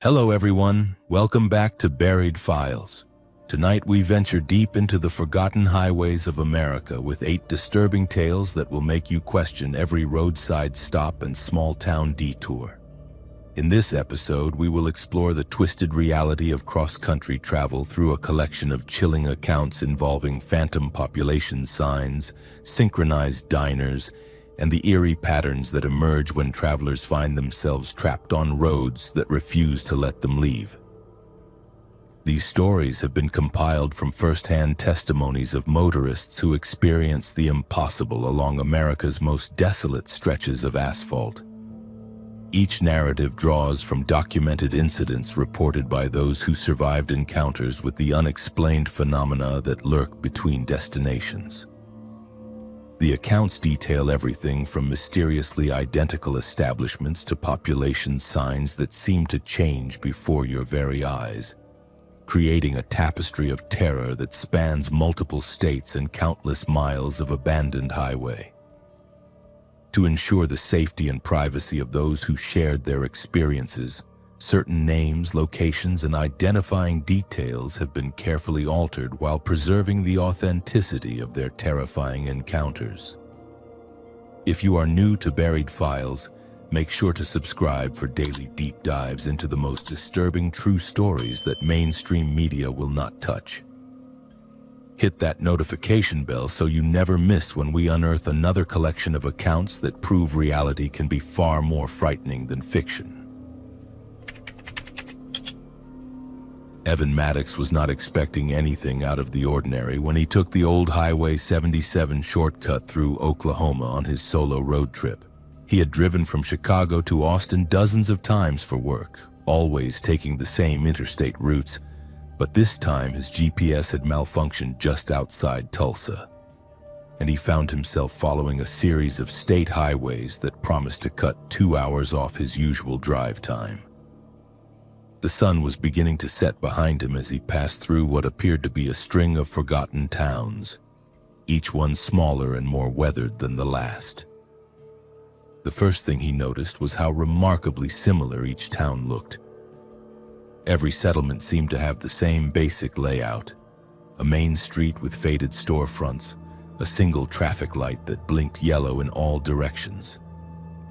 Hello everyone, welcome back to Buried Files. Tonight we venture deep into the forgotten highways of America with 8 disturbing tales that will make you question every roadside stop and small-town detour. In this episode, we will explore the twisted reality of cross-country travel through a collection of chilling accounts involving phantom population signs, synchronized diners, and the eerie patterns that emerge when travelers find themselves trapped on roads that refuse to let them leave. These stories have been compiled from first-hand testimonies of motorists who experienced the impossible along America's most desolate stretches of asphalt. Each narrative draws from documented incidents reported by those who survived encounters with the unexplained phenomena that lurk between destinations. The accounts detail everything from mysteriously identical establishments to population signs that seem to change before your very eyes, creating a tapestry of terror that spans multiple states and countless miles of abandoned highway. To ensure the safety and privacy of those who shared their experiences, certain names, locations, and identifying details have been carefully altered while preserving the authenticity of their terrifying encounters. If you are new to Buried Files, make sure to subscribe for daily deep dives into the most disturbing true stories that mainstream media will not touch. Hit that notification bell so you never miss when we unearth another collection of accounts that prove reality can be far more frightening than fiction. Evan Maddox was not expecting anything out of the ordinary when he took the old Highway 77 shortcut through Oklahoma on his solo road trip. He had driven from Chicago to Austin dozens of times for work, always taking the same interstate routes, but this time his GPS had malfunctioned just outside Tulsa, and he found himself following a series of state highways that promised to cut 2 hours off his usual drive time. The sun was beginning to set behind him as he passed through what appeared to be a string of forgotten towns, each one smaller and more weathered than the last. The first thing he noticed was how remarkably similar each town looked. Every settlement seemed to have the same basic layout: a main street with faded storefronts, a single traffic light that blinked yellow in all directions,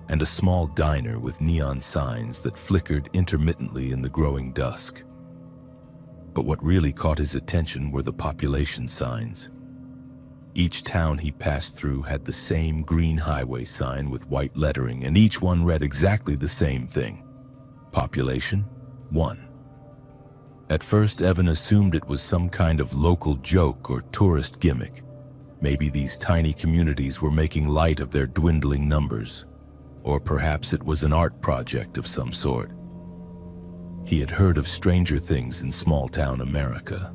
and a small diner with neon signs that flickered intermittently in the growing dusk. But what really caught his attention were the population signs. Each town he passed through had the same green highway sign with white lettering, and each one read exactly the same thing: Population 1. At first, Evan assumed it was some kind of local joke or tourist gimmick. Maybe these tiny communities were making light of their dwindling numbers. Or perhaps it was an art project of some sort. He had heard of stranger things in small-town America,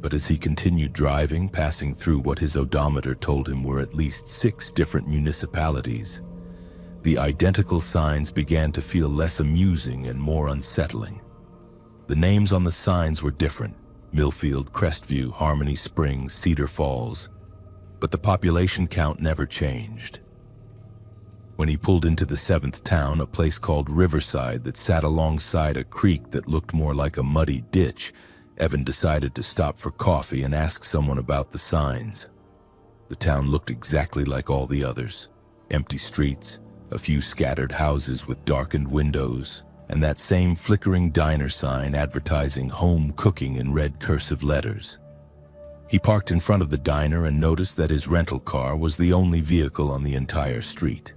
but as he continued driving, passing through what his odometer told him were at least 6 different municipalities, the identical signs began to feel less amusing and more unsettling. The names on the signs were different: Millfield, Crestview, Harmony Springs, Cedar Falls, but the population count never changed. When he pulled into the 7th town, a place called Riverside that sat alongside a creek that looked more like a muddy ditch, Evan decided to stop for coffee and ask someone about the signs. The town looked exactly like all the others: empty streets, a few scattered houses with darkened windows, and that same flickering diner sign advertising home cooking in red cursive letters. He parked in front of the diner and noticed that his rental car was the only vehicle on the entire street.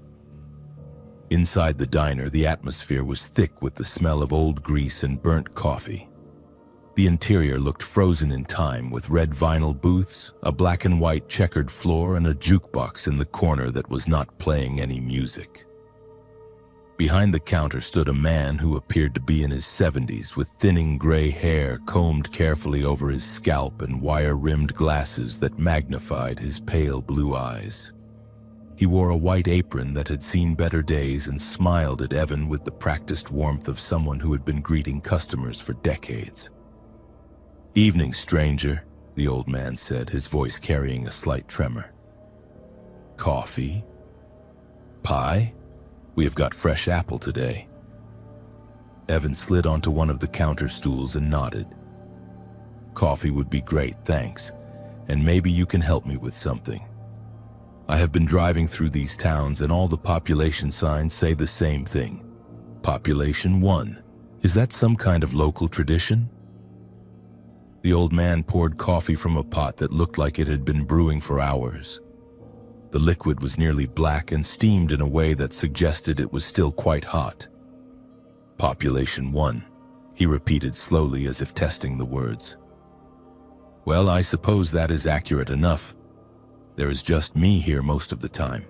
Inside the diner, the atmosphere was thick with the smell of old grease and burnt coffee. The interior looked frozen in time, with red vinyl booths, a black and white checkered floor, and a jukebox in the corner that was not playing any music. Behind the counter stood a man who appeared to be in his 70s, with thinning gray hair combed carefully over his scalp and wire-rimmed glasses that magnified his pale blue eyes. He wore a white apron that had seen better days and smiled at Evan with the practiced warmth of someone who had been greeting customers for decades. "Evening, stranger," the old man said, his voice carrying a slight tremor. "Coffee? Pie? We have got fresh apple today." Evan slid onto one of the counter stools and nodded. "Coffee would be great, thanks. And maybe you can help me with something. I have been driving through these towns and all the population signs say the same thing. Population 1. Is that some kind of local tradition?" The old man poured coffee from a pot that looked like it had been brewing for hours. The liquid was nearly black and steamed in a way that suggested it was still quite hot. "Population 1, he repeated slowly as if testing the words. "Well, I suppose that is accurate enough. There is just me here most of the time."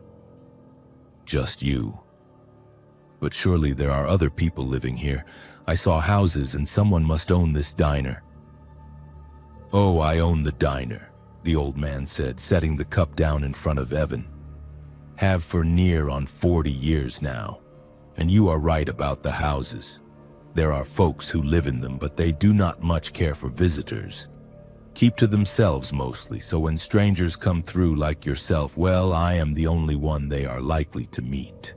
"Just you? But surely there are other people living here. I saw houses and someone must own this diner." "Oh, I own the diner," the old man said, setting the cup down in front of Evan. "Have for near on 40 years now. And you are right about the houses. There are folks who live in them, but they do not much care for visitors. Keep to themselves mostly, so when strangers come through like yourself, well, I am the only one they are likely to meet."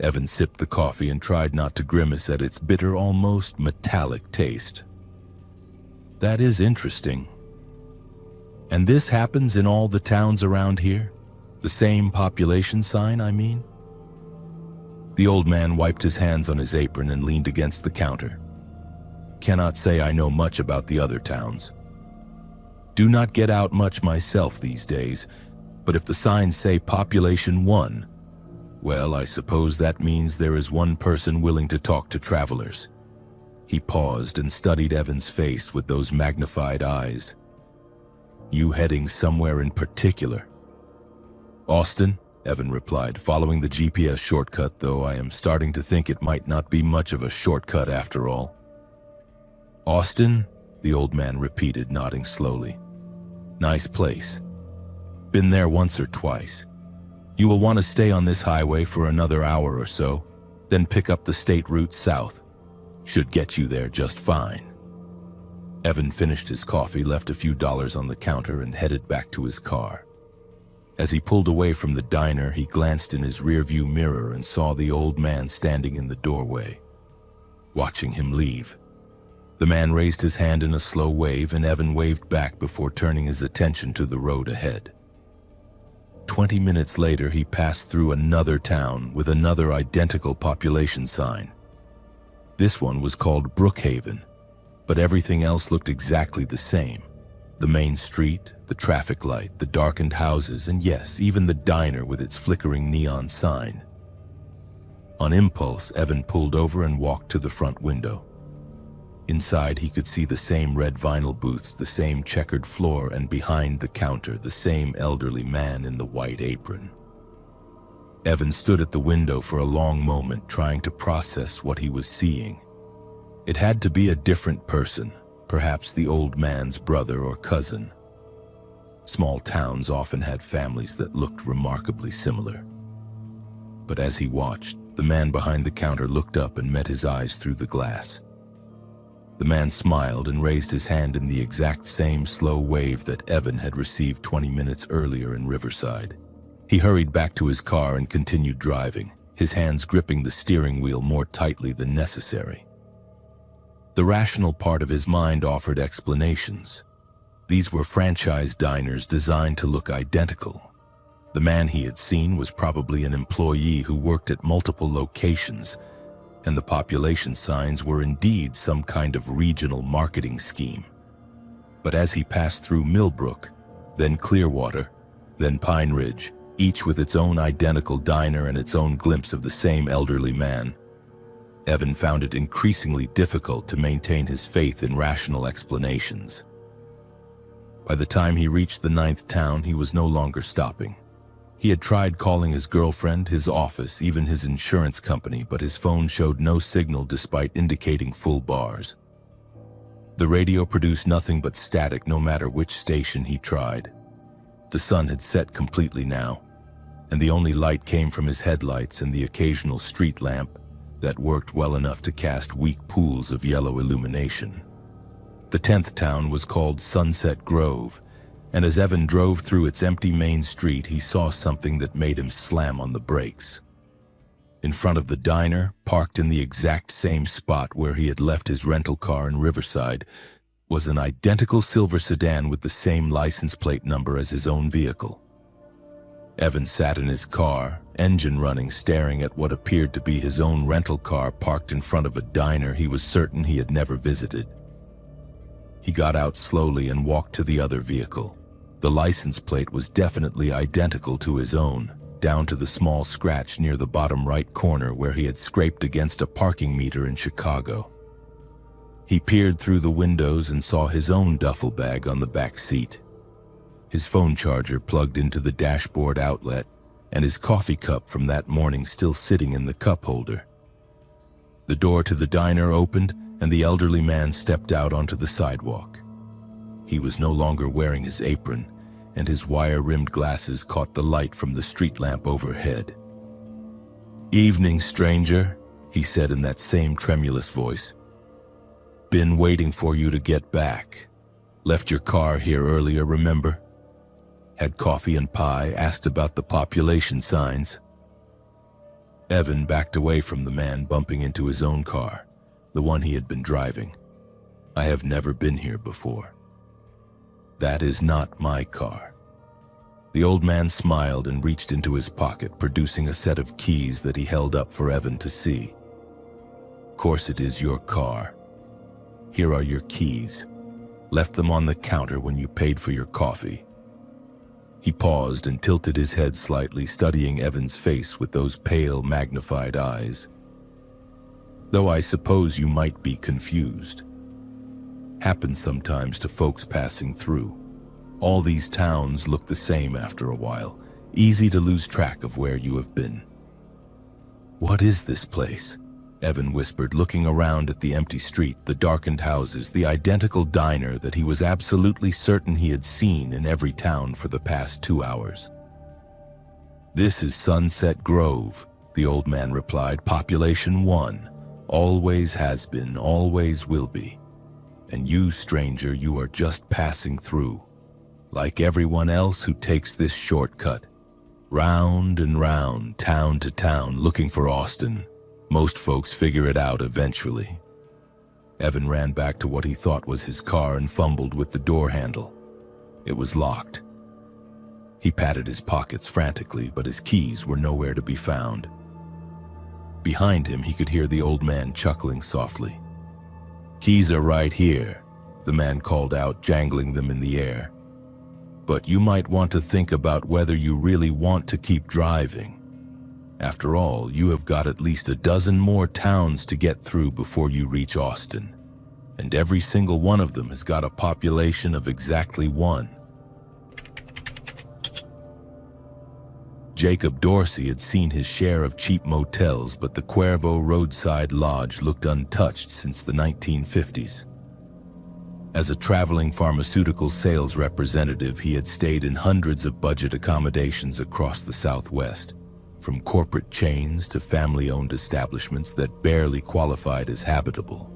Evan sipped the coffee and tried not to grimace at its bitter, almost metallic taste. "That is interesting. And this happens in all the towns around here? The same population sign, I mean?" The old man wiped his hands on his apron and leaned against the counter. "Cannot say I know much about the other towns. Do not get out much myself these days, but if the signs say population 1, well, I suppose that means there is one person willing to talk to travelers." He paused and studied Evan's face with those magnified eyes. "You heading somewhere in particular?" "Austin," Evan replied, following the GPS shortcut, though I am starting to think it might not be much of a shortcut after all. "Austin?" the old man repeated, nodding slowly. "Nice place. Been there once or twice. You will want to stay on this highway for another hour or so, then pick up the state route south. Should get you there just fine." Evan finished his coffee, left a few dollars on the counter, and headed back to his car. As he pulled away from the diner, he glanced in his rearview mirror and saw the old man standing in the doorway, watching him leave. The man raised his hand in a slow wave, and Evan waved back before turning his attention to the road ahead. 20 minutes later, he passed through another town with another identical population sign. This one was called Brookhaven, but everything else looked exactly the same. The main street, the traffic light, the darkened houses, and yes, even the diner with its flickering neon sign. On impulse, Evan pulled over and walked to the front window. Inside, he could see the same red vinyl booths, the same checkered floor, and behind the counter, the same elderly man in the white apron. Evan stood at the window for a long moment, trying to process what he was seeing. It had to be a different person, perhaps the old man's brother or cousin. Small towns often had families that looked remarkably similar. But as he watched, the man behind the counter looked up and met his eyes through the glass. The man smiled and raised his hand in the exact same slow wave that Evan had received 20 minutes earlier in Riverside. He hurried back to his car and continued driving, his hands gripping the steering wheel more tightly than necessary. The rational part of his mind offered explanations. These were franchise diners designed to look identical. The man he had seen was probably an employee who worked at multiple locations, and the population signs were indeed some kind of regional marketing scheme. But as he passed through Millbrook, then Clearwater, then Pine Ridge, each with its own identical diner and its own glimpse of the same elderly man, Evan found it increasingly difficult to maintain his faith in rational explanations. By the time he reached the 9th town, he was no longer stopping. He had tried calling his girlfriend, his office, even his insurance company, but his phone showed no signal despite indicating full bars. The radio produced nothing but static no matter which station he tried. The sun had set completely now, and the only light came from his headlights and the occasional street lamp that worked well enough to cast weak pools of yellow illumination. The 10th town was called Sunset Grove, and as Evan drove through its empty main street, he saw something that made him slam on the brakes. In front of the diner, parked in the exact same spot where he had left his rental car in Riverside, was an identical silver sedan with the same license plate number as his own vehicle. Evan sat in his car, engine running, staring at what appeared to be his own rental car parked in front of a diner he was certain he had never visited. He got out slowly and walked to the other vehicle. The license plate was definitely identical to his own, down to the small scratch near the bottom right corner where he had scraped against a parking meter in Chicago. He peered through the windows and saw his own duffel bag on the back seat, his phone charger plugged into the dashboard outlet, and his coffee cup from that morning still sitting in the cup holder. The door to the diner opened, and the elderly man stepped out onto the sidewalk. He was no longer wearing his apron, and his wire-rimmed glasses caught the light from the street lamp overhead. "Evening, stranger," he said in that same tremulous voice. "Been waiting for you to get back. Left your car here earlier, remember? Had coffee and pie, asked about the population signs." Evan backed away from the man, bumping into his own car, the one he had been driving. "I have never been here before." "That is not my car." The old man smiled and reached into his pocket, producing a set of keys that he held up for Evan to see. "Of course it is your car. Here are your keys. Left them on the counter when you paid for your coffee." He paused and tilted his head slightly, studying Evan's face with those pale, magnified eyes. "Though I suppose you might be confused. Happens sometimes to folks passing through. All these towns look the same after a while, easy to lose track of where you have been." "What is this place?" Evan whispered, looking around at the empty street, the darkened houses, the identical diner that he was absolutely certain he had seen in every town for the past 2 hours. "This is Sunset Grove," the old man replied. "Population 1. Always has been, always will be. And you, stranger, you are just passing through. Like everyone else who takes this shortcut. Round and round, town to town, looking for Austin. Most folks figure it out eventually." Evan ran back to what he thought was his car and fumbled with the door handle. It was locked. He patted his pockets frantically, but his keys were nowhere to be found. Behind him, he could hear the old man chuckling softly. "Keys are right here," the man called out, jangling them in the air. "But you might want to think about whether you really want to keep driving. After all, you have got at least a dozen more towns to get through before you reach Austin, and every single one of them has got a population of exactly 1. Jacob Dorsey had seen his share of cheap motels, but the Cuervo roadside lodge looked untouched since the 1950s. As a traveling pharmaceutical sales representative, he had stayed in hundreds of budget accommodations across the Southwest, from corporate chains to family-owned establishments that barely qualified as habitable.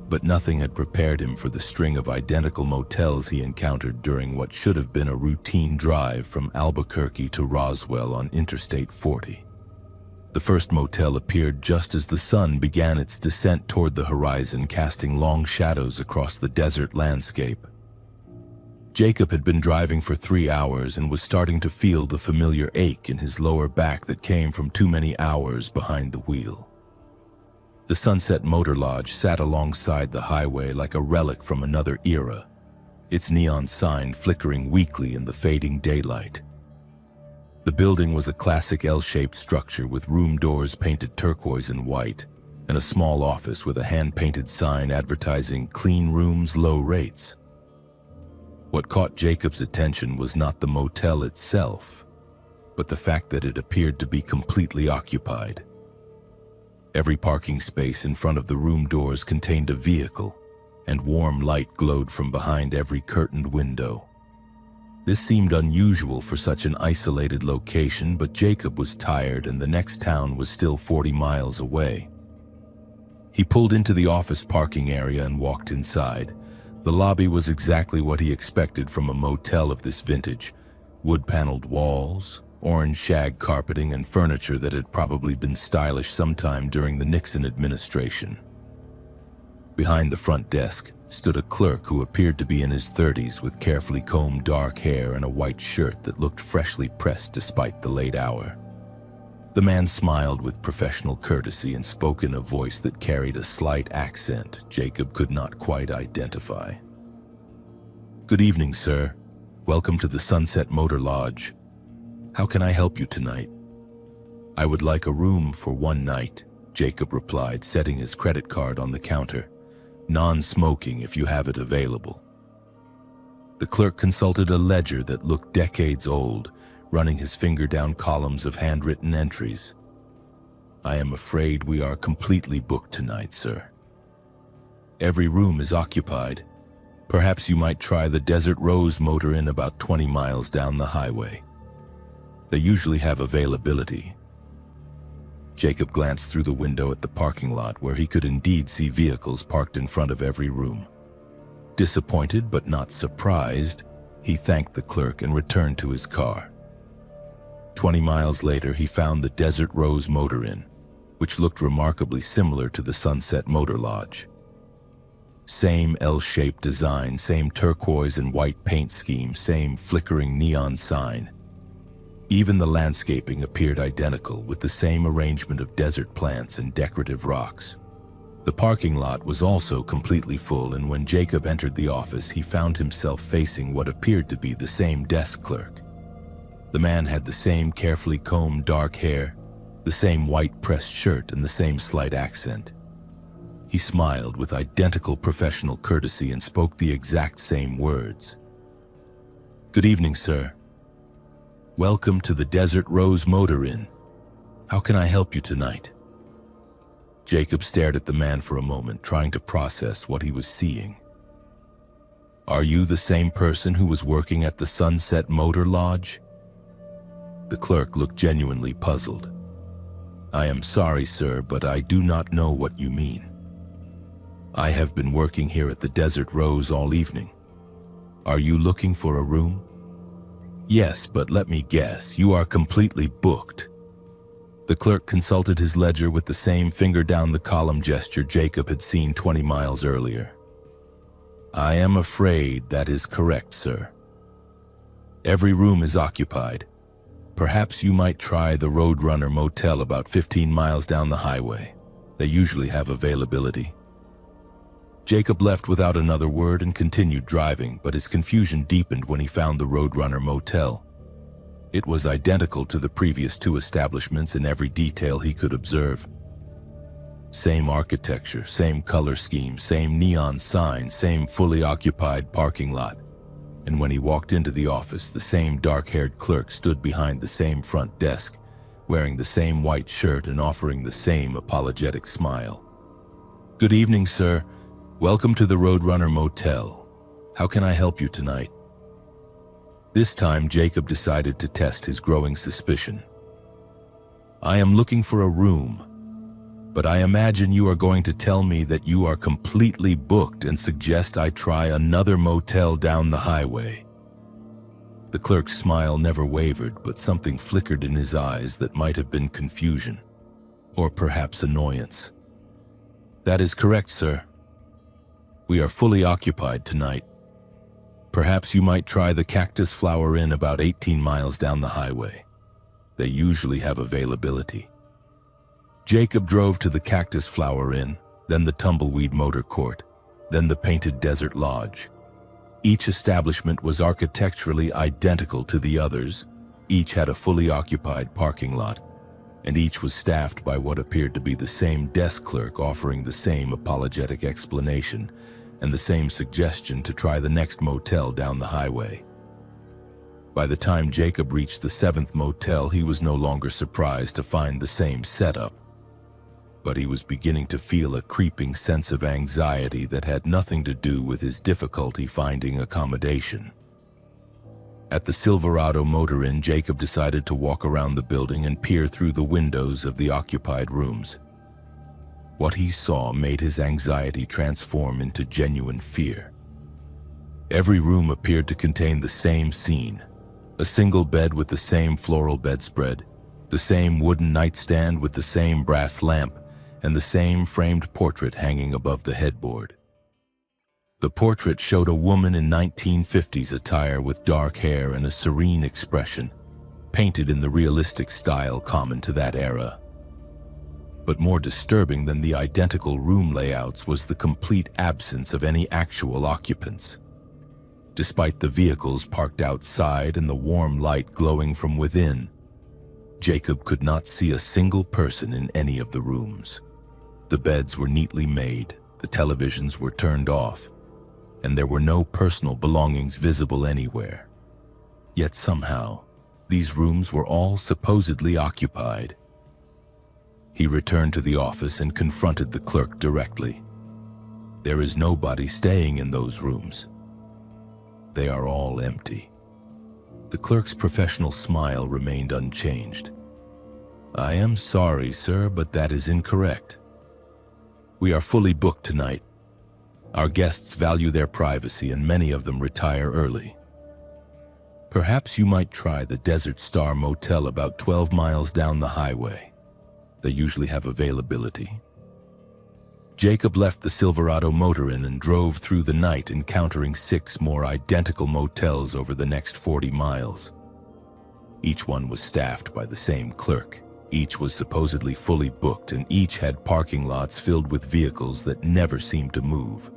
But nothing had prepared him for the string of identical motels he encountered during what should have been a routine drive from Albuquerque to Roswell on Interstate 40. The first motel appeared just as the sun began its descent toward the horizon, casting long shadows across the desert landscape. Jacob had been driving for 3 hours and was starting to feel the familiar ache in his lower back that came from too many hours behind the wheel. The Sunset Motor Lodge sat alongside the highway like a relic from another era, its neon sign flickering weakly in the fading daylight. The building was a classic L-shaped structure with room doors painted turquoise and white, and a small office with a hand-painted sign advertising clean rooms, low rates. What caught Jacob's attention was not the motel itself, but the fact that it appeared to be completely occupied. Every parking space in front of the room doors contained a vehicle, and warm light glowed from behind every curtained window. This seemed unusual for such an isolated location, but Jacob was tired and the next town was still 40 miles away. He pulled into the office parking area and walked inside. The lobby was exactly what he expected from a motel of this vintage. Wood-paneled walls, orange shag carpeting and furniture that had probably been stylish sometime during the Nixon administration. Behind the front desk stood a clerk who appeared to be in his 30s with carefully combed dark hair and a white shirt that looked freshly pressed despite the late hour. The man smiled with professional courtesy and spoke in a voice that carried a slight accent Jacob could not quite identify. "Good evening, sir. Welcome to the Sunset Motor Lodge. How can I help you tonight?" "I would like a room for one night," Jacob replied, setting his credit card on the counter. "Non-smoking if you have it available." The clerk consulted a ledger that looked decades old, running his finger down columns of handwritten entries. "I am afraid we are completely booked tonight, sir. Every room is occupied. Perhaps you might try the Desert Rose Motor Inn about 20 miles down the highway. They usually have availability." Jacob glanced through the window at the parking lot where he could indeed see vehicles parked in front of every room. Disappointed but not surprised, he thanked the clerk and returned to his car. 20 miles later, he found the Desert Rose Motor Inn, which looked remarkably similar to the Sunset Motor Lodge. Same L-shaped design, same turquoise and white paint scheme, same flickering neon sign. Even the landscaping appeared identical, with the same arrangement of desert plants and decorative rocks. The parking lot was also completely full, and when Jacob entered the office, he found himself facing what appeared to be the same desk clerk. The man had the same carefully combed dark hair, the same white pressed shirt, and the same slight accent. He smiled with identical professional courtesy and spoke the exact same words. "Good evening, sir. Welcome to the Desert Rose Motor Inn. How can I help you tonight?" Jacob stared at the man for a moment, trying to process what he was seeing. "Are you the same person who was working at the Sunset Motor Lodge?" The clerk looked genuinely puzzled. "I am sorry, sir, but I do not know what you mean. I have been working here at the Desert Rose all evening. Are you looking for a room?" "Yes, but let me guess, you are completely booked." The clerk consulted his ledger with the same finger-down-the-column gesture Jacob had seen 20 miles earlier. "I am afraid that is correct, sir. Every room is occupied. Perhaps you might try the Roadrunner Motel about 15 miles down the highway. They usually have availability." Jacob left without another word and continued driving, but his confusion deepened when he found the Roadrunner Motel. It was identical to the previous two establishments in every detail he could observe. Same architecture, same color scheme, same neon sign, same fully occupied parking lot. And when he walked into the office, the same dark-haired clerk stood behind the same front desk, wearing the same white shirt and offering the same apologetic smile. "Good evening, sir. Welcome to the Roadrunner Motel. How can I help you tonight?" This time, Jacob decided to test his growing suspicion. "I am looking for a room, but I imagine you are going to tell me that you are completely booked and suggest I try another motel down the highway." The clerk's smile never wavered, but something flickered in his eyes that might have been confusion, or perhaps annoyance. "That is correct, sir. We are fully occupied tonight. Perhaps you might try the Cactus Flower Inn about 18 miles down the highway. They usually have availability." Jacob drove to the Cactus Flower Inn, then the Tumbleweed Motor Court, then the Painted Desert Lodge. Each establishment was architecturally identical to the others, each had a fully occupied parking lot, and each was staffed by what appeared to be the same desk clerk offering the same apologetic explanation and the same suggestion to try the next motel down the highway. By the time Jacob reached the 7th motel, he was no longer surprised to find the same setup. But he was beginning to feel a creeping sense of anxiety that had nothing to do with his difficulty finding accommodation. At the Silverado Motor Inn, Jacob decided to walk around the building and peer through the windows of the occupied rooms. What he saw made his anxiety transform into genuine fear. Every room appeared to contain the same scene: A single bed with the same floral bedspread, the same wooden nightstand with the same brass lamp, and the same framed portrait hanging above the headboard. The portrait showed a woman in 1950s attire with dark hair and a serene expression, painted in the realistic style common to that era. But more disturbing than the identical room layouts was the complete absence of any actual occupants. Despite the vehicles parked outside and the warm light glowing from within, Jacob could not see a single person in any of the rooms. The beds were neatly made, the televisions were turned off, and there were no personal belongings visible anywhere. Yet somehow, these rooms were all supposedly occupied. He returned to the office and confronted the clerk directly. There is nobody staying in those rooms. They are all empty. The clerk's professional smile remained unchanged. I am sorry, sir, but that is incorrect. We are fully booked tonight. Our guests value their privacy and many of them retire early. Perhaps you might try the Desert Star Motel about 12 miles down the highway. They usually have availability. Jacob left the Silverado Motor Inn and drove through the night, encountering 6 more identical motels over the next 40 miles. Each one was staffed by the same clerk. Each was supposedly fully booked, and each had parking lots filled with vehicles that never seemed to move.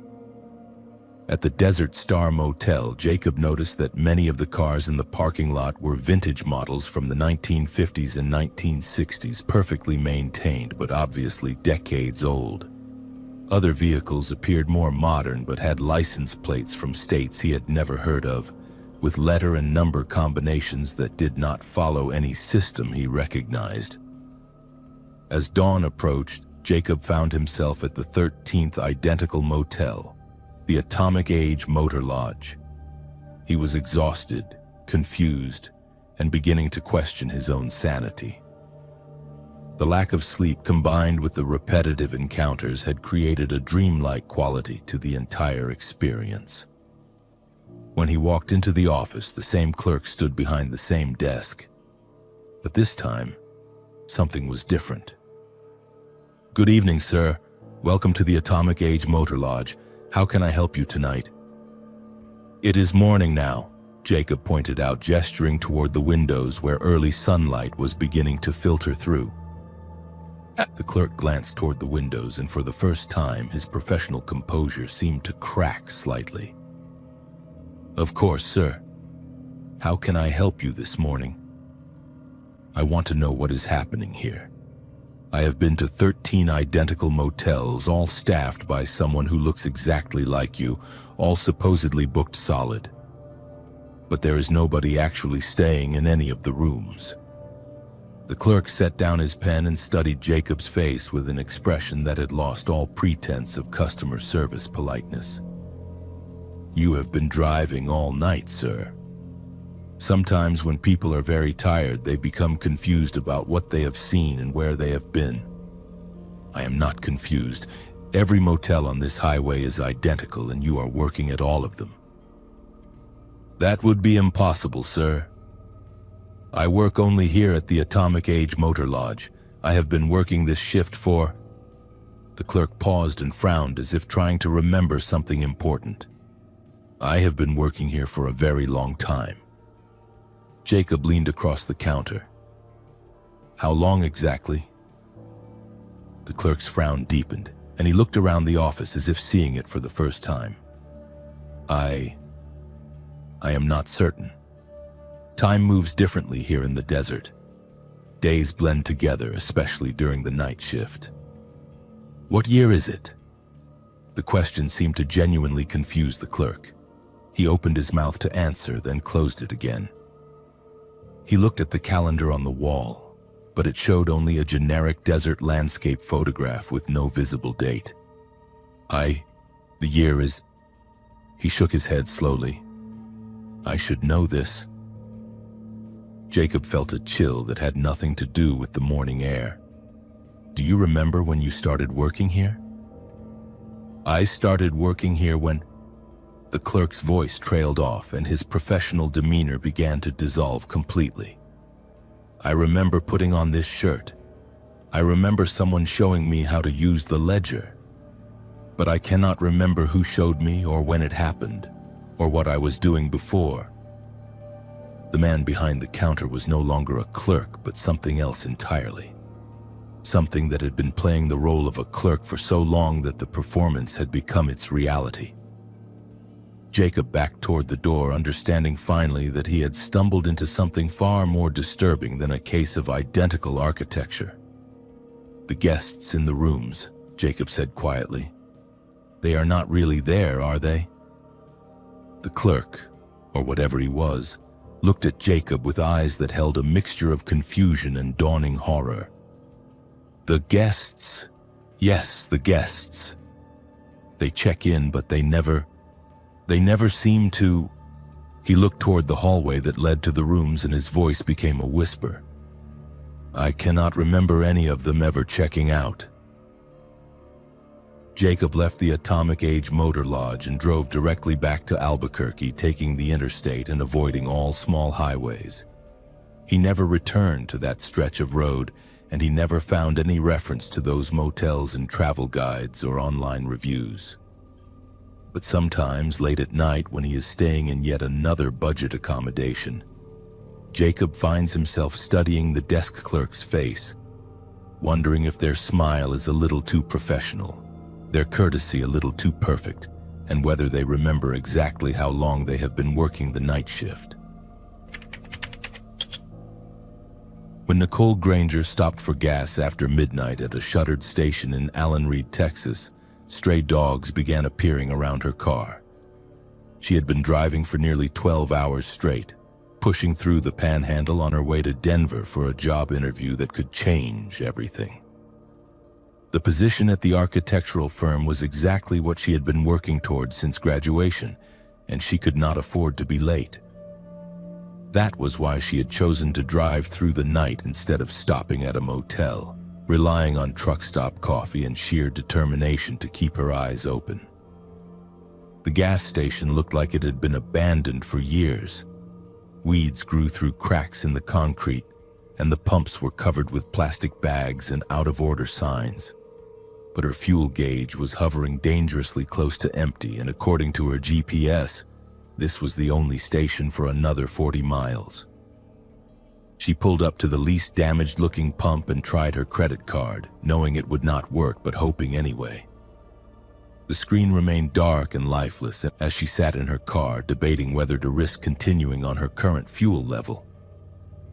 At the Desert Star Motel, Jacob noticed that many of the cars in the parking lot were vintage models from the 1950s and 1960s, perfectly maintained but obviously decades old. Other vehicles appeared more modern but had license plates from states he had never heard of, with letter and number combinations that did not follow any system he recognized. As dawn approached, Jacob found himself at the 13th identical motel, the Atomic Age Motor Lodge. He was exhausted, confused, and beginning to question his own sanity. The lack of sleep combined with the repetitive encounters had created a dreamlike quality to the entire experience. When he walked into the office, the same clerk stood behind the same desk. But this time, something was different. Good evening, sir. Welcome to the Atomic Age Motor Lodge. How can I help you tonight? It is morning now, Jacob pointed out, gesturing toward the windows where early sunlight was beginning to filter through. The clerk glanced toward the windows, and for the first time, his professional composure seemed to crack slightly. Of course, sir. How can I help you this morning? I want to know what is happening here. I have been to 13 identical motels, all staffed by someone who looks exactly like you, all supposedly booked solid. But there is nobody actually staying in any of the rooms. The clerk set down his pen and studied Jacob's face with an expression that had lost all pretense of customer service politeness. You have been driving all night, sir. Sometimes when people are very tired, they become confused about what they have seen and where they have been. I am not confused. Every motel on this highway is identical, and you are working at all of them. That would be impossible, sir. I work only here at the Atomic Age Motor Lodge. I have been working this shift for... The clerk paused and frowned as if trying to remember something important. I have been working here for a very long time. Jacob leaned across the counter. How long exactly? The clerk's frown deepened, and he looked around the office as if seeing it for the first time. I am not certain. Time moves differently here in the desert. Days blend together, especially during the night shift. What year is it? The question seemed to genuinely confuse the clerk. He opened his mouth to answer, then closed it again. He looked at the calendar on the wall, but it showed only a generic desert landscape photograph with no visible date. The year is... He shook his head slowly. I should know this. Jacob felt a chill that had nothing to do with the morning air. Do you remember when you started working here? I started working here when... The clerk's voice trailed off and his professional demeanor began to dissolve completely. I remember putting on this shirt. I remember someone showing me how to use the ledger. But I cannot remember who showed me or when it happened, or what I was doing before. The man behind the counter was no longer a clerk, but something else entirely. Something that had been playing the role of a clerk for so long that the performance had become its reality. Jacob backed toward the door, understanding finally that he had stumbled into something far more disturbing than a case of identical architecture. "The guests in the rooms," Jacob said quietly. "They are not really there, are they?" The clerk, or whatever he was, looked at Jacob with eyes that held a mixture of confusion and dawning horror. "The guests? Yes, the guests. They check in, but they never seem to..." He looked toward the hallway that led to the rooms and his voice became a whisper. "I cannot remember any of them ever checking out." Jacob left the Atomic Age Motor Lodge and drove directly back to Albuquerque, taking the interstate and avoiding all small highways. He never returned to that stretch of road, and he never found any reference to those motels in travel guides or online reviews. But sometimes, late at night, when he is staying in yet another budget accommodation, Jacob finds himself studying the desk clerk's face, wondering if their smile is a little too professional, their courtesy a little too perfect, and whether they remember exactly how long they have been working the night shift. When Nicole Granger stopped for gas after midnight at a shuttered station in Allen Reed, Texas, stray dogs began appearing around her car. She had been driving for nearly 12 hours straight, pushing through the panhandle on her way to Denver for a job interview that could change everything. The position at the architectural firm was exactly what she had been working towards since graduation, and she could not afford to be late. That was why she had chosen to drive through the night instead of stopping at a motel, relying on truck stop coffee and sheer determination to keep her eyes open. The gas station looked like it had been abandoned for years. Weeds grew through cracks in the concrete, and the pumps were covered with plastic bags and out-of-order signs. But her fuel gauge was hovering dangerously close to empty, and according to her GPS, this was the only station for another 40 miles. She pulled up to the least damaged-looking pump and tried her credit card, knowing it would not work but hoping anyway. The screen remained dark and lifeless as she sat in her car, debating whether to risk continuing on her current fuel level.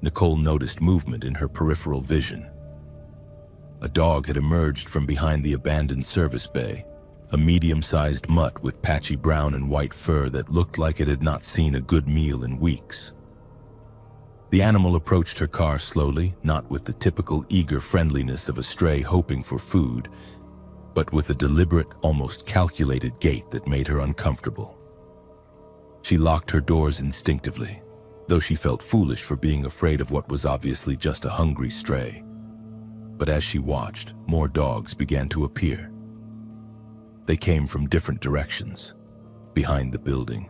Nicole noticed movement in her peripheral vision. A dog had emerged from behind the abandoned service bay, a medium-sized mutt with patchy brown and white fur that looked like it had not seen a good meal in weeks. The animal approached her car slowly, not with the typical eager friendliness of a stray hoping for food, but with a deliberate, almost calculated gait that made her uncomfortable. She locked her doors instinctively, though she felt foolish for being afraid of what was obviously just a hungry stray. But as she watched, more dogs began to appear. They came from different directions, behind the building,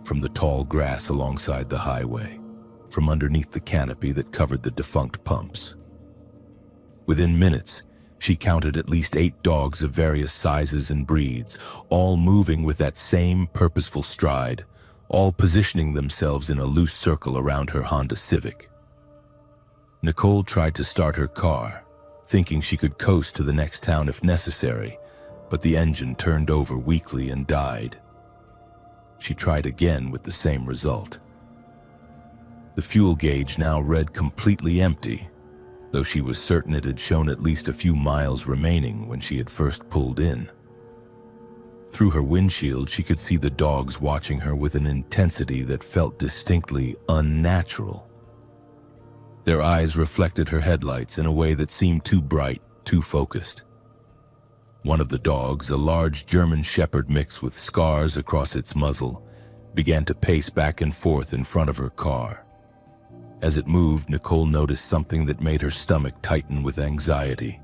from the tall grass alongside the highway, from underneath the canopy that covered the defunct pumps. Within minutes, she counted at least 8 dogs of various sizes and breeds, all moving with that same purposeful stride, all positioning themselves in a loose circle around her Honda Civic. Nicole tried to start her car, thinking she could coast to the next town if necessary, but the engine turned over weakly and died. She tried again with the same result. The fuel gauge now read completely empty, though she was certain it had shown at least a few miles remaining when she had first pulled in. Through her windshield, she could see the dogs watching her with an intensity that felt distinctly unnatural. Their eyes reflected her headlights in a way that seemed too bright, too focused. One of the dogs, a large German Shepherd mix with scars across its muzzle, began to pace back and forth in front of her car. As it moved, Nicole noticed something that made her stomach tighten with anxiety.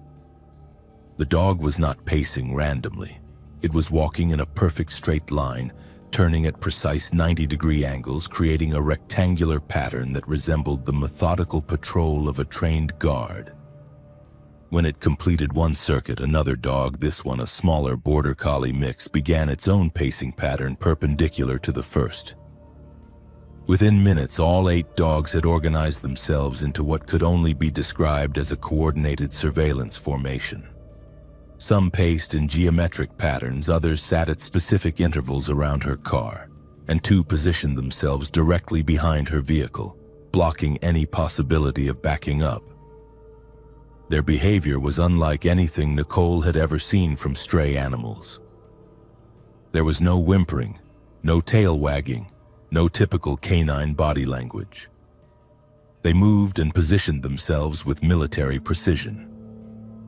The dog was not pacing randomly. It was walking in a perfect straight line, turning at precise 90-degree angles, creating a rectangular pattern that resembled the methodical patrol of a trained guard. When it completed one circuit, another dog, this one a smaller border collie mix, began its own pacing pattern perpendicular to the first. Within minutes, all 8 dogs had organized themselves into what could only be described as a coordinated surveillance formation. Some paced in geometric patterns, others sat at specific intervals around her car, and 2 positioned themselves directly behind her vehicle, blocking any possibility of backing up. Their behavior was unlike anything Nicole had ever seen from stray animals. There was no whimpering, no tail wagging, no typical canine body language. They moved and positioned themselves with military precision.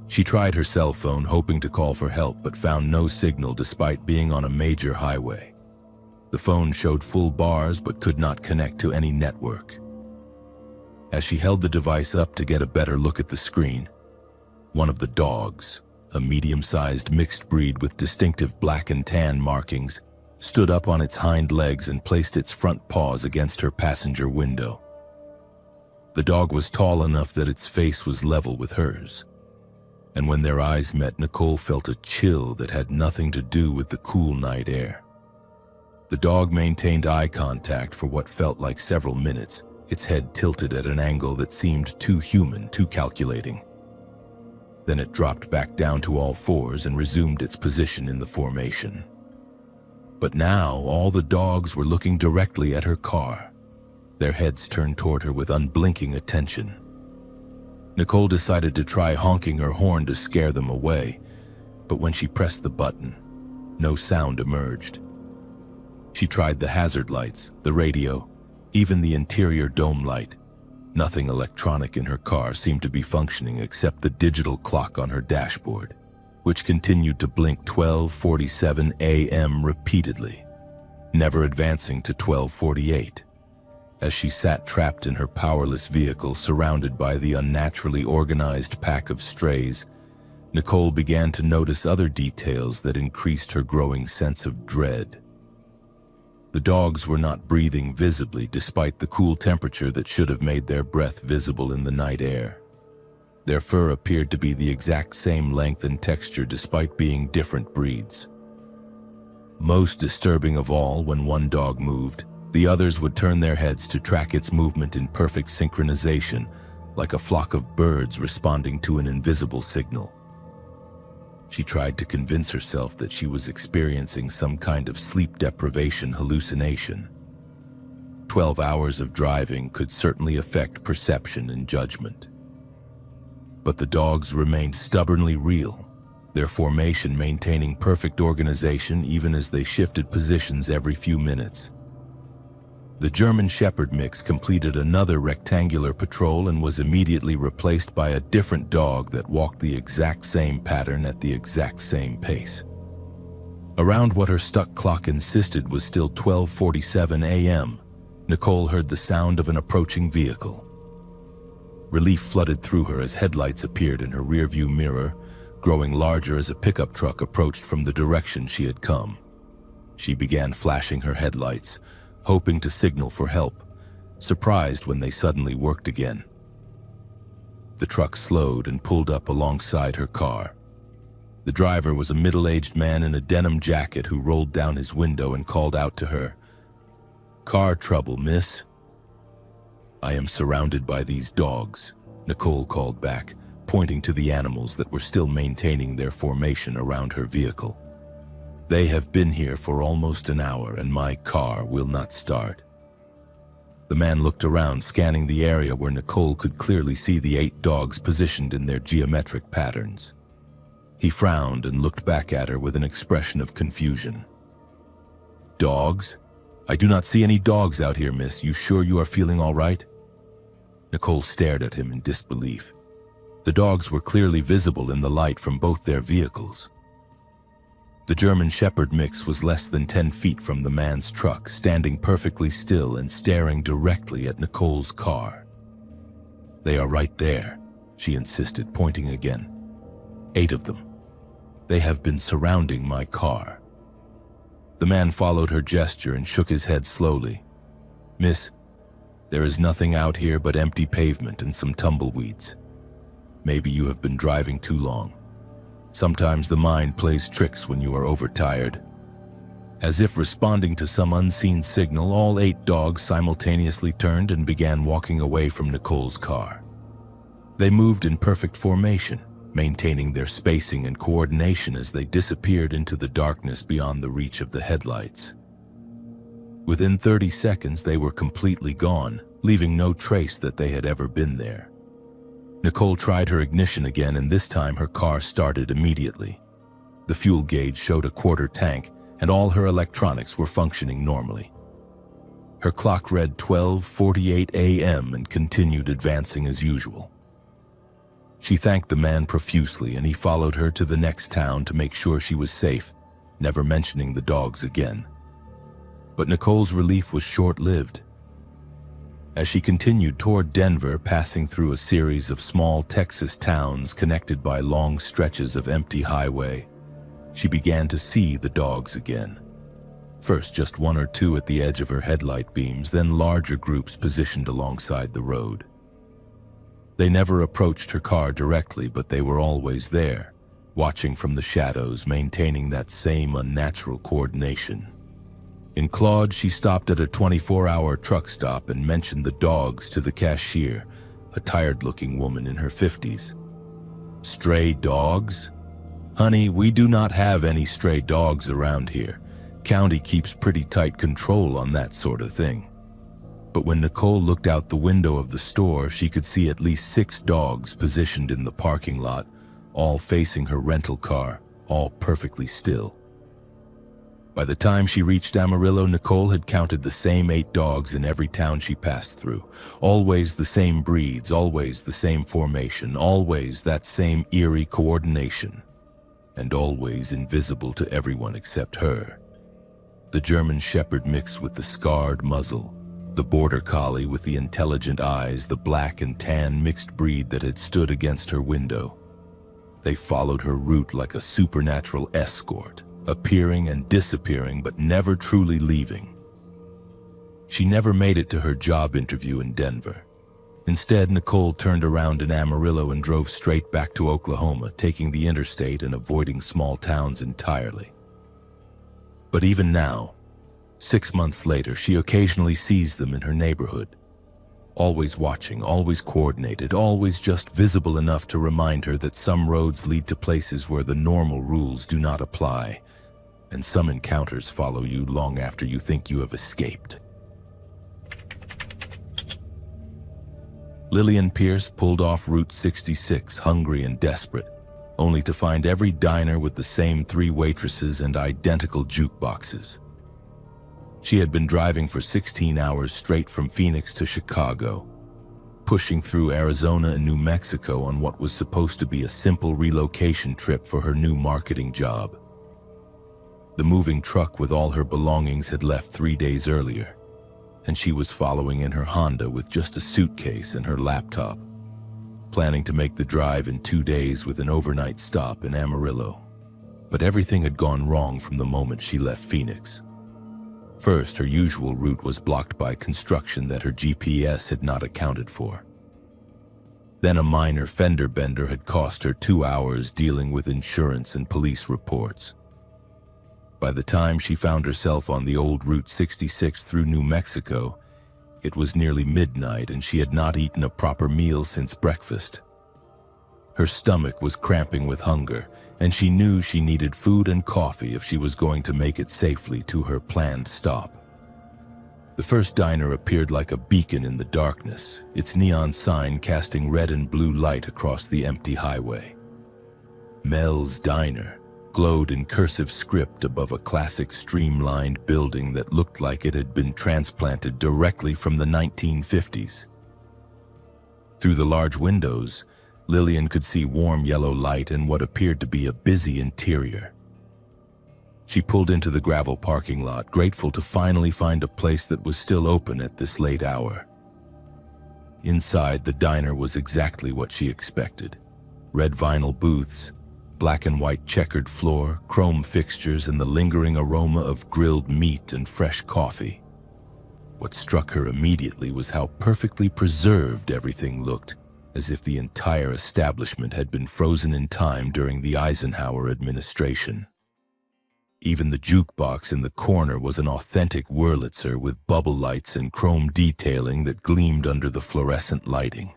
She tried her cell phone, hoping to call for help, but found no signal despite being on a major highway. The phone showed full bars but could not connect to any network. As she held the device up to get a better look at the screen, one of the dogs, a medium-sized mixed breed with distinctive black and tan markings, stood up on its hind legs and placed its front paws against her passenger window. The dog was tall enough that its face was level with hers, and when their eyes met, Nicole felt a chill that had nothing to do with the cool night air. The dog maintained eye contact for what felt like several minutes, its head tilted at an angle that seemed too human, too calculating. Then it dropped back down to all fours and resumed its position in the formation. But now all the dogs were looking directly at her car, their heads turned toward her with unblinking attention. Nicole decided to try honking her horn to scare them away, but when she pressed the button, no sound emerged. She tried the hazard lights, the radio, even the interior dome light. Nothing electronic in her car seemed to be functioning except the digital clock on her dashboard, which continued to blink 12:47 a.m. repeatedly, never advancing to 12:48. As she sat trapped in her powerless vehicle, surrounded by the unnaturally organized pack of strays, Nicole began to notice other details that increased her growing sense of dread. The dogs were not breathing visibly despite the cool temperature that should have made their breath visible in the night air. Their fur appeared to be the exact same length and texture despite being different breeds. Most disturbing of all, when one dog moved, the others would turn their heads to track its movement in perfect synchronization, like a flock of birds responding to an invisible signal. She tried to convince herself that she was experiencing some kind of sleep deprivation hallucination. 12 hours of driving could certainly affect perception and judgment. But the dogs remained stubbornly real, their formation maintaining perfect organization even as they shifted positions every few minutes. The German Shepherd mix completed another rectangular patrol and was immediately replaced by a different dog that walked the exact same pattern at the exact same pace. Around what her stuck clock insisted was still 12:47 a.m., Nicole heard the sound of an approaching vehicle. Relief flooded through her as headlights appeared in her rearview mirror, growing larger as a pickup truck approached from the direction she had come. She began flashing her headlights, hoping to signal for help, surprised when they suddenly worked again. The truck slowed and pulled up alongside her car. The driver was a middle-aged man in a denim jacket who rolled down his window and called out to her, "Car trouble, miss?" "I am surrounded by these dogs," Nicole called back, pointing to the animals that were still maintaining their formation around her vehicle. "They have been here for almost an hour and my car will not start." The man looked around, scanning the area where Nicole could clearly see the 8 dogs positioned in their geometric patterns. He frowned and looked back at her with an expression of confusion. "Dogs? I do not see any dogs out here, miss. You sure you are feeling all right?" Nicole stared at him in disbelief. The dogs were clearly visible in the light from both their vehicles. The German Shepherd mix was less than 10 feet from the man's truck, standing perfectly still and staring directly at Nicole's car. "They are right there," she insisted, pointing again. 8 of them. They have been surrounding my car." The man followed her gesture and shook his head slowly. "Miss, there is nothing out here but empty pavement and some tumbleweeds. Maybe you have been driving too long. Sometimes the mind plays tricks when you are overtired." As if responding to some unseen signal, all 8 dogs simultaneously turned and began walking away from Nicole's car. They moved in perfect formation, maintaining their spacing and coordination as they disappeared into the darkness beyond the reach of the headlights. Within 30 seconds, they were completely gone, leaving no trace that they had ever been there. Nicole tried her ignition again, and this time her car started immediately. The fuel gauge showed a quarter tank, and all her electronics were functioning normally. Her clock read 12:48 a.m. and continued advancing as usual. She thanked the man profusely, and he followed her to the next town to make sure she was safe, never mentioning the dogs again. But Nicole's relief was short-lived. As she continued toward Denver, passing through a series of small Texas towns connected by long stretches of empty highway, she began to see the dogs again. First just 1 or 2 at the edge of her headlight beams, then larger groups positioned alongside the road. They never approached her car directly, but they were always there, watching from the shadows, maintaining that same unnatural coordination. In Claude, she stopped at a 24-hour truck stop and mentioned the dogs to the cashier, a tired-looking woman in her 50s. "Stray dogs? Honey, we do not have any stray dogs around here. County keeps pretty tight control on that sort of thing." But when Nicole looked out the window of the store, she could see at least 6 dogs positioned in the parking lot, all facing her rental car, all perfectly still. By the time she reached Amarillo, Nicole had counted the same 8 dogs in every town she passed through. Always the same breeds, always the same formation, always that same eerie coordination, and always invisible to everyone except her. The German Shepherd mixed with the scarred muzzle, the Border Collie with the intelligent eyes, the black and tan mixed breed that had stood against her window. They followed her route like a supernatural escort, appearing and disappearing but never truly leaving. She never made it to her job interview in Denver. Instead, Nicole turned around in Amarillo and drove straight back to Oklahoma, taking the interstate and avoiding small towns entirely. But even now, 6 months later, she occasionally sees them in her neighborhood. Always watching, always coordinated, always just visible enough to remind her that some roads lead to places where the normal rules do not apply, and some encounters follow you long after you think you have escaped. Lillian Pierce pulled off Route 66, hungry and desperate, only to find every diner with the same 3 waitresses and identical jukeboxes. She had been driving for 16 hours straight from Phoenix to Chicago, pushing through Arizona and New Mexico on what was supposed to be a simple relocation trip for her new marketing job. The moving truck with all her belongings had left 3 days earlier, and she was following in her Honda with just a suitcase and her laptop, planning to make the drive in 2 days with an overnight stop in Amarillo. But everything had gone wrong from the moment she left Phoenix. First, her usual route was blocked by construction that her GPS had not accounted for. Then a minor fender bender had cost her 2 hours dealing with insurance and police reports. By the time she found herself on the old Route 66 through New Mexico, it was nearly midnight and she had not eaten a proper meal since breakfast. Her stomach was cramping with hunger, and she knew she needed food and coffee if she was going to make it safely to her planned stop. The first diner appeared like a beacon in the darkness, its neon sign casting red and blue light across the empty highway. Mel's Diner glowed in cursive script above a classic streamlined building that looked like it had been transplanted directly from the 1950s. Through the large windows, Lillian could see warm yellow light and what appeared to be a busy interior. She pulled into the gravel parking lot, grateful to finally find a place that was still open at this late hour. Inside, the diner was exactly what she expected. Red vinyl booths, Black and white checkered floor, chrome fixtures, and the lingering aroma of grilled meat and fresh coffee. What struck her immediately was how perfectly preserved everything looked, as if the entire establishment had been frozen in time during the Eisenhower administration. Even the jukebox in the corner was an authentic Wurlitzer with bubble lights and chrome detailing that gleamed under the fluorescent lighting.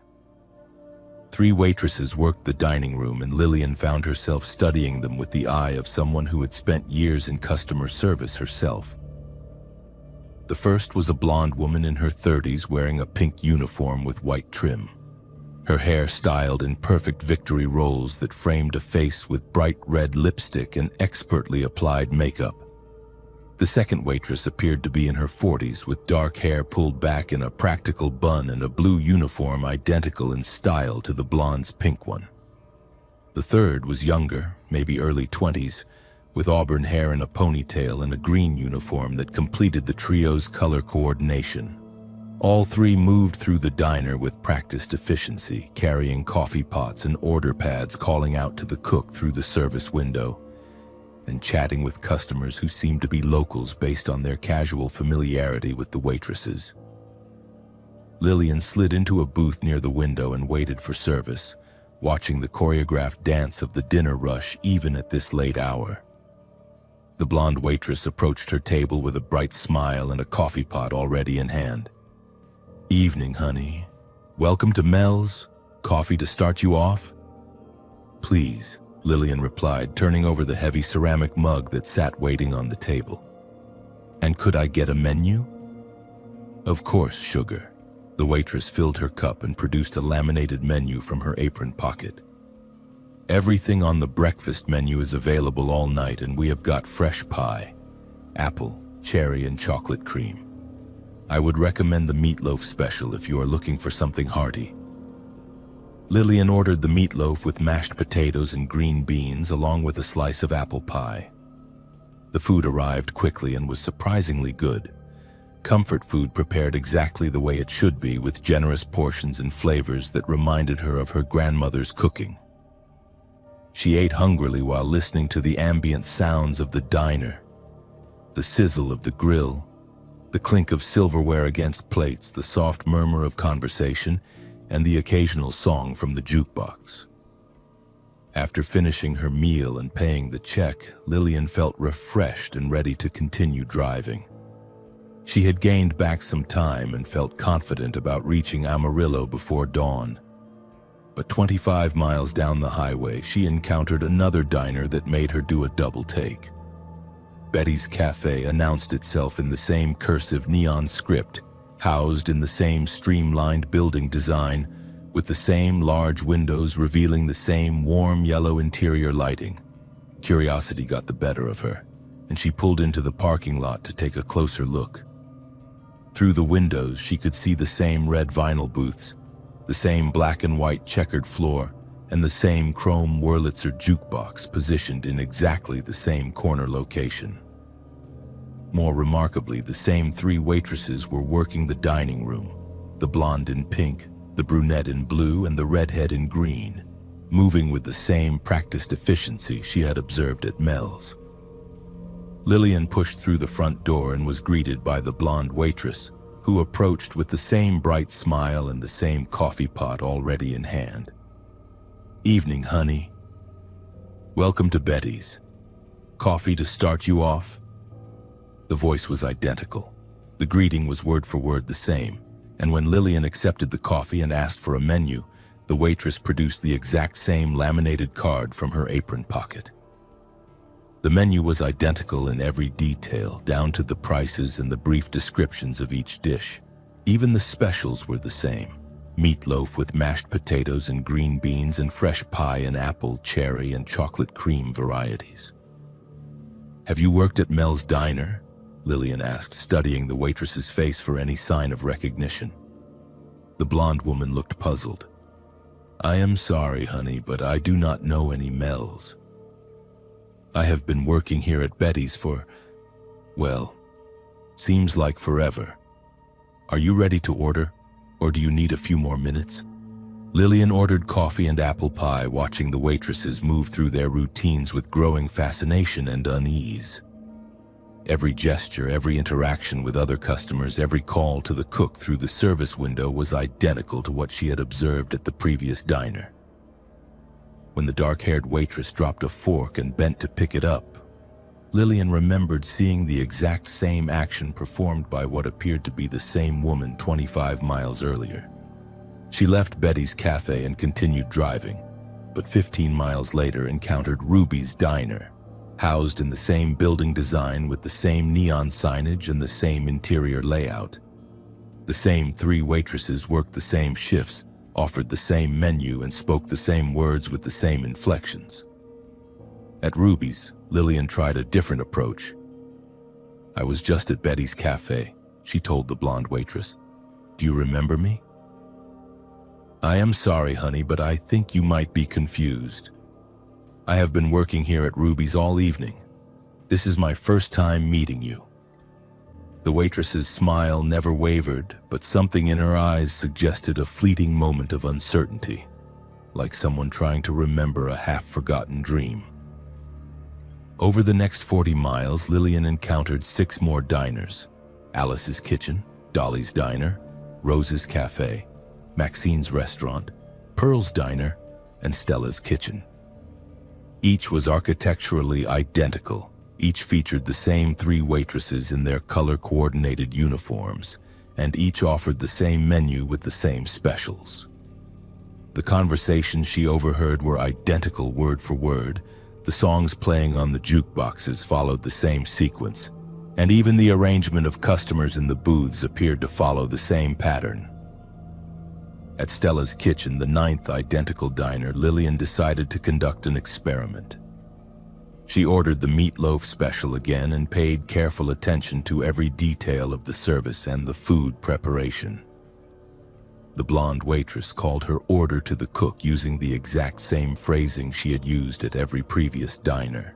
3 waitresses worked the dining room, and Lillian found herself studying them with the eye of someone who had spent years in customer service herself. The first was a blonde woman in her 30s wearing a pink uniform with white trim. Her hair styled in perfect victory rolls that framed a face with bright red lipstick and expertly applied makeup. The second waitress appeared to be in her 40s with dark hair pulled back in a practical bun and a blue uniform identical in style to the blonde's pink one. The third was younger, maybe early 20s, with auburn hair in a ponytail and a green uniform that completed the trio's color coordination. All 3 moved through the diner with practiced efficiency, carrying coffee pots and order pads, calling out to the cook through the service window, and chatting with customers who seemed to be locals based on their casual familiarity with the waitresses. Lillian slid into a booth near the window and waited for service, watching the choreographed dance of the dinner rush even at this late hour. The blonde waitress approached her table with a bright smile and a coffee pot already in hand. "Evening, honey. Welcome to Mel's. Coffee to start you off?" "Please," Lillian replied, turning over the heavy ceramic mug that sat waiting on the table. "And could I get a menu?" "Of course, sugar." The waitress filled her cup and produced a laminated menu from her apron pocket. "Everything on the breakfast menu is available all night, and we have got fresh pie, apple, cherry, and chocolate cream. I would recommend the meatloaf special if you are looking for something hearty." Lillian ordered the meatloaf with mashed potatoes and green beans, along with a slice of apple pie. The food arrived quickly and was surprisingly good. Comfort food prepared exactly the way it should be, with generous portions and flavors that reminded her of her grandmother's cooking. She ate hungrily while listening to the ambient sounds of the diner, the sizzle of the grill, the clink of silverware against plates, the soft murmur of conversation, and the occasional song from the jukebox. After finishing her meal and paying the check, Lillian felt refreshed and ready to continue driving. She had gained back some time and felt confident about reaching Amarillo before dawn. But 25 miles down the highway, she encountered another diner that made her do a double take. Betty's Cafe announced itself in the same cursive neon script, housed in the same streamlined building design, with the same large windows revealing the same warm yellow interior lighting. Curiosity got the better of her, and she pulled into the parking lot to take a closer look. Through the windows, she could see the same red vinyl booths, the same black and white checkered floor, and the same chrome Wurlitzer jukebox positioned in exactly the same corner location. More remarkably, the same 3 waitresses were working the dining room, the blonde in pink, the brunette in blue, and the redhead in green, moving with the same practiced efficiency she had observed at Mel's. Lillian pushed through the front door and was greeted by the blonde waitress, who approached with the same bright smile and the same coffee pot already in hand. "Evening, honey. Welcome to Betty's. Coffee to start you off?" The voice was identical. The greeting was word for word the same, and when Lillian accepted the coffee and asked for a menu, the waitress produced the exact same laminated card from her apron pocket. The menu was identical in every detail, down to the prices and the brief descriptions of each dish. Even the specials were the same: meatloaf with mashed potatoes and green beans, and fresh pie in apple, cherry, and chocolate cream varieties. "Have you worked at Mel's Diner?" Lillian asked, studying the waitress's face for any sign of recognition. The blonde woman looked puzzled. "I am sorry, honey, but I do not know any Mel's. I have been working here at Betty's for, well, seems like forever. Are you ready to order, or do you need a few more minutes?" Lillian ordered coffee and apple pie, watching the waitresses move through their routines with growing fascination and unease. Every gesture, every interaction with other customers, every call to the cook through the service window was identical to what she had observed at the previous diner. When the dark-haired waitress dropped a fork and bent to pick it up, Lillian remembered seeing the exact same action performed by what appeared to be the same woman 25 miles earlier. She left Betty's Cafe and continued driving, but 15 miles later encountered Ruby's Diner, housed in the same building design with the same neon signage and the same interior layout. The same three waitresses worked the same shifts, offered the same menu, and spoke the same words with the same inflections. At Ruby's, Lillian tried a different approach. "I was just at Betty's Cafe," she told the blonde waitress. "Do you remember me?" "I am sorry, honey, but I think you might be confused. I have been working here at Ruby's all evening. This is my first time meeting you." The waitress's smile never wavered, but something in her eyes suggested a fleeting moment of uncertainty, like someone trying to remember a half-forgotten dream. Over the next 40 miles, Lillian encountered 6 more diners: Alice's Kitchen, Dolly's Diner, Rose's Cafe, Maxine's Restaurant, Pearl's Diner, and Stella's Kitchen. Each was architecturally identical. Each featured the same 3 waitresses in their color-coordinated uniforms, and each offered the same menu with the same specials. The conversations she overheard were identical word for word. The songs playing on the jukeboxes followed the same sequence, and even the arrangement of customers in the booths appeared to follow the same pattern. At Stella's Kitchen, the 9th identical diner, Lillian decided to conduct an experiment. She ordered the meatloaf special again and paid careful attention to every detail of the service and the food preparation. The blonde waitress called her order to the cook using the exact same phrasing she had used at every previous diner.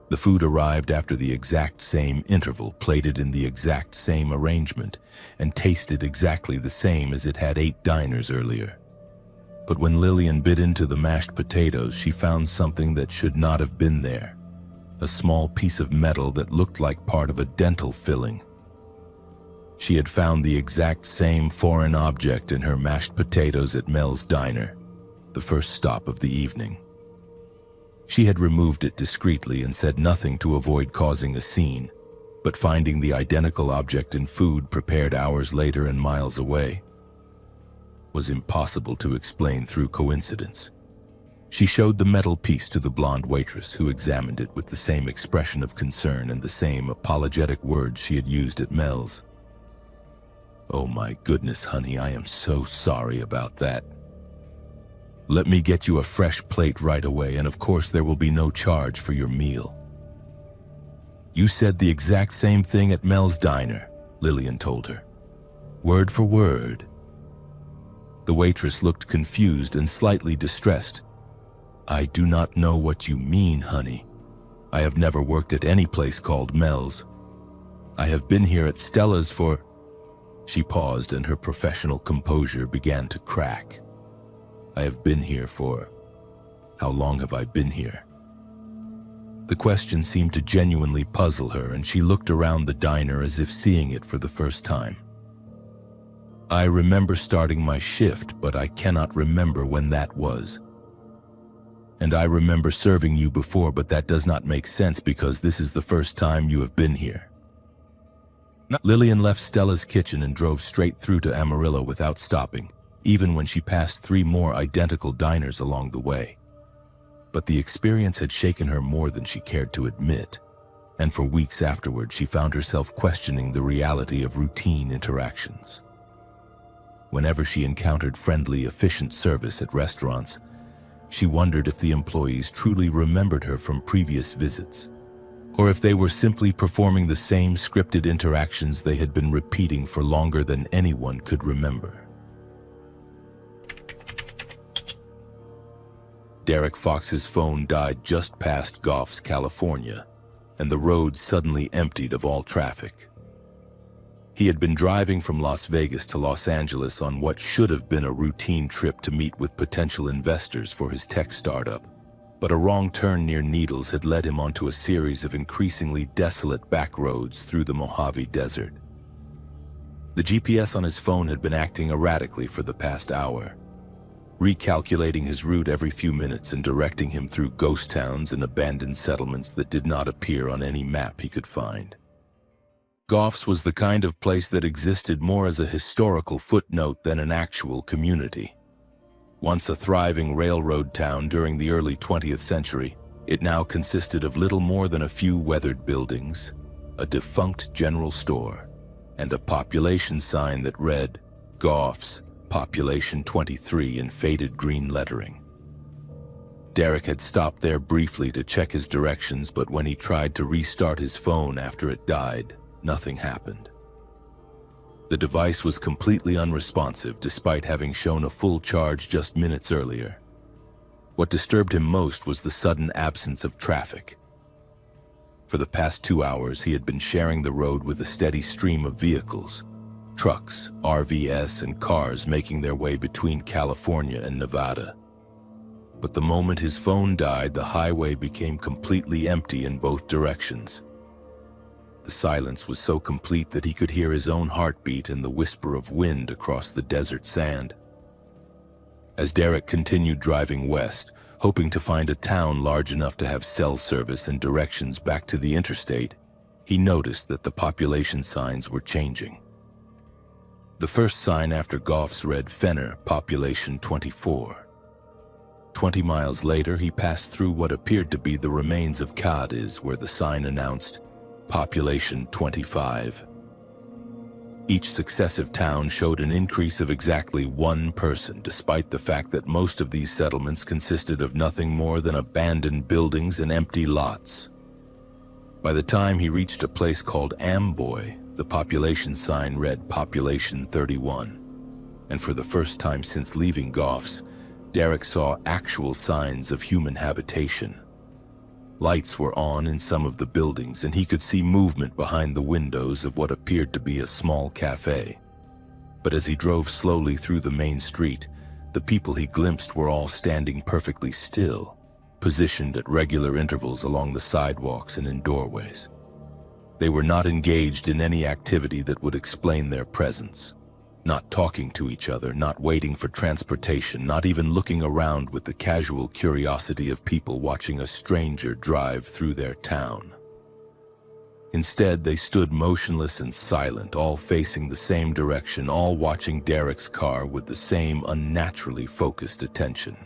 The food arrived after the exact same interval, plated in the exact same arrangement, and tasted exactly the same as it had 8 diners earlier. But when Lillian bit into the mashed potatoes, she found something that should not have been there: a small piece of metal that looked like part of a dental filling. She had found the exact same foreign object in her mashed potatoes at Mel's Diner, the first stop of the evening. She had removed it discreetly and said nothing to avoid causing a scene, but finding the identical object in food prepared hours later and miles away was impossible to explain through coincidence. She showed the metal piece to the blonde waitress, who examined it with the same expression of concern and the same apologetic words she had used at Mel's. "Oh my goodness, honey, I am so sorry about that. Let me get you a fresh plate right away, and of course there will be no charge for your meal." "You said the exact same thing at Mel's Diner," Lillian told her. "Word for word." The waitress looked confused and slightly distressed. "I do not know what you mean, honey. I have never worked at any place called Mel's. I have been here at Stella's for—" She paused and her professional composure began to crack. "I have been here for— How long have I been here?" The question seemed to genuinely puzzle her, and she looked around the diner as if seeing it for the first time. "I remember starting my shift, but I cannot remember when that was. And I remember serving you before, but that does not make sense because this is the first time you have been here." Lillian left Stella's Kitchen and drove straight through to Amarillo without stopping, even when she passed 3 more identical diners along the way. But the experience had shaken her more than she cared to admit, and for weeks afterward she found herself questioning the reality of routine interactions. Whenever she encountered friendly, efficient service at restaurants, she wondered if the employees truly remembered her from previous visits, or if they were simply performing the same scripted interactions they had been repeating for longer than anyone could remember. Derek Fox's phone died just past Goffs, California, and the road suddenly emptied of all traffic. He had been driving from Las Vegas to Los Angeles on what should have been a routine trip to meet with potential investors for his tech startup, but a wrong turn near Needles had led him onto a series of increasingly desolate back roads through the Mojave Desert. The GPS on his phone had been acting erratically for the past hour, recalculating his route every few minutes and directing him through ghost towns and abandoned settlements that did not appear on any map he could find. Goff's was the kind of place that existed more as a historical footnote than an actual community. Once a thriving railroad town during the early 20th century, it now consisted of little more than a few weathered buildings, a defunct general store, and a population sign that read, Goff's, Population 23 in faded green lettering. Derek had stopped there briefly to check his directions, but when he tried to restart his phone after it died, nothing happened. The device was completely unresponsive despite having shown a full charge just minutes earlier. What disturbed him most was the sudden absence of traffic. For the past 2 hours, he had been sharing the road with a steady stream of vehicles, trucks, RVs, and cars making their way between California and Nevada. But the moment his phone died, the highway became completely empty in both directions. The silence was so complete that he could hear his own heartbeat and the whisper of wind across the desert sand. As Derek continued driving west, hoping to find a town large enough to have cell service and directions back to the interstate, he noticed that the population signs were changing. The first sign after Goff's read Fenner, Population 24. 20 miles later, he passed through what appeared to be the remains of Cadiz, where the sign announced Population 25. Each successive town showed an increase of exactly 1 person, despite the fact that most of these settlements consisted of nothing more than abandoned buildings and empty lots. By the time he reached a place called Amboy, the population sign read Population 31. And for the first time since leaving Goff's, Derek saw actual signs of human habitation. Lights were on in some of the buildings, and he could see movement behind the windows of what appeared to be a small cafe. But as he drove slowly through the main street, the people he glimpsed were all standing perfectly still, positioned at regular intervals along the sidewalks and in doorways. They were not engaged in any activity that would explain their presence. Not talking to each other, not waiting for transportation, not even looking around with the casual curiosity of people watching a stranger drive through their town. Instead, they stood motionless and silent, all facing the same direction, all watching Derek's car with the same unnaturally focused attention.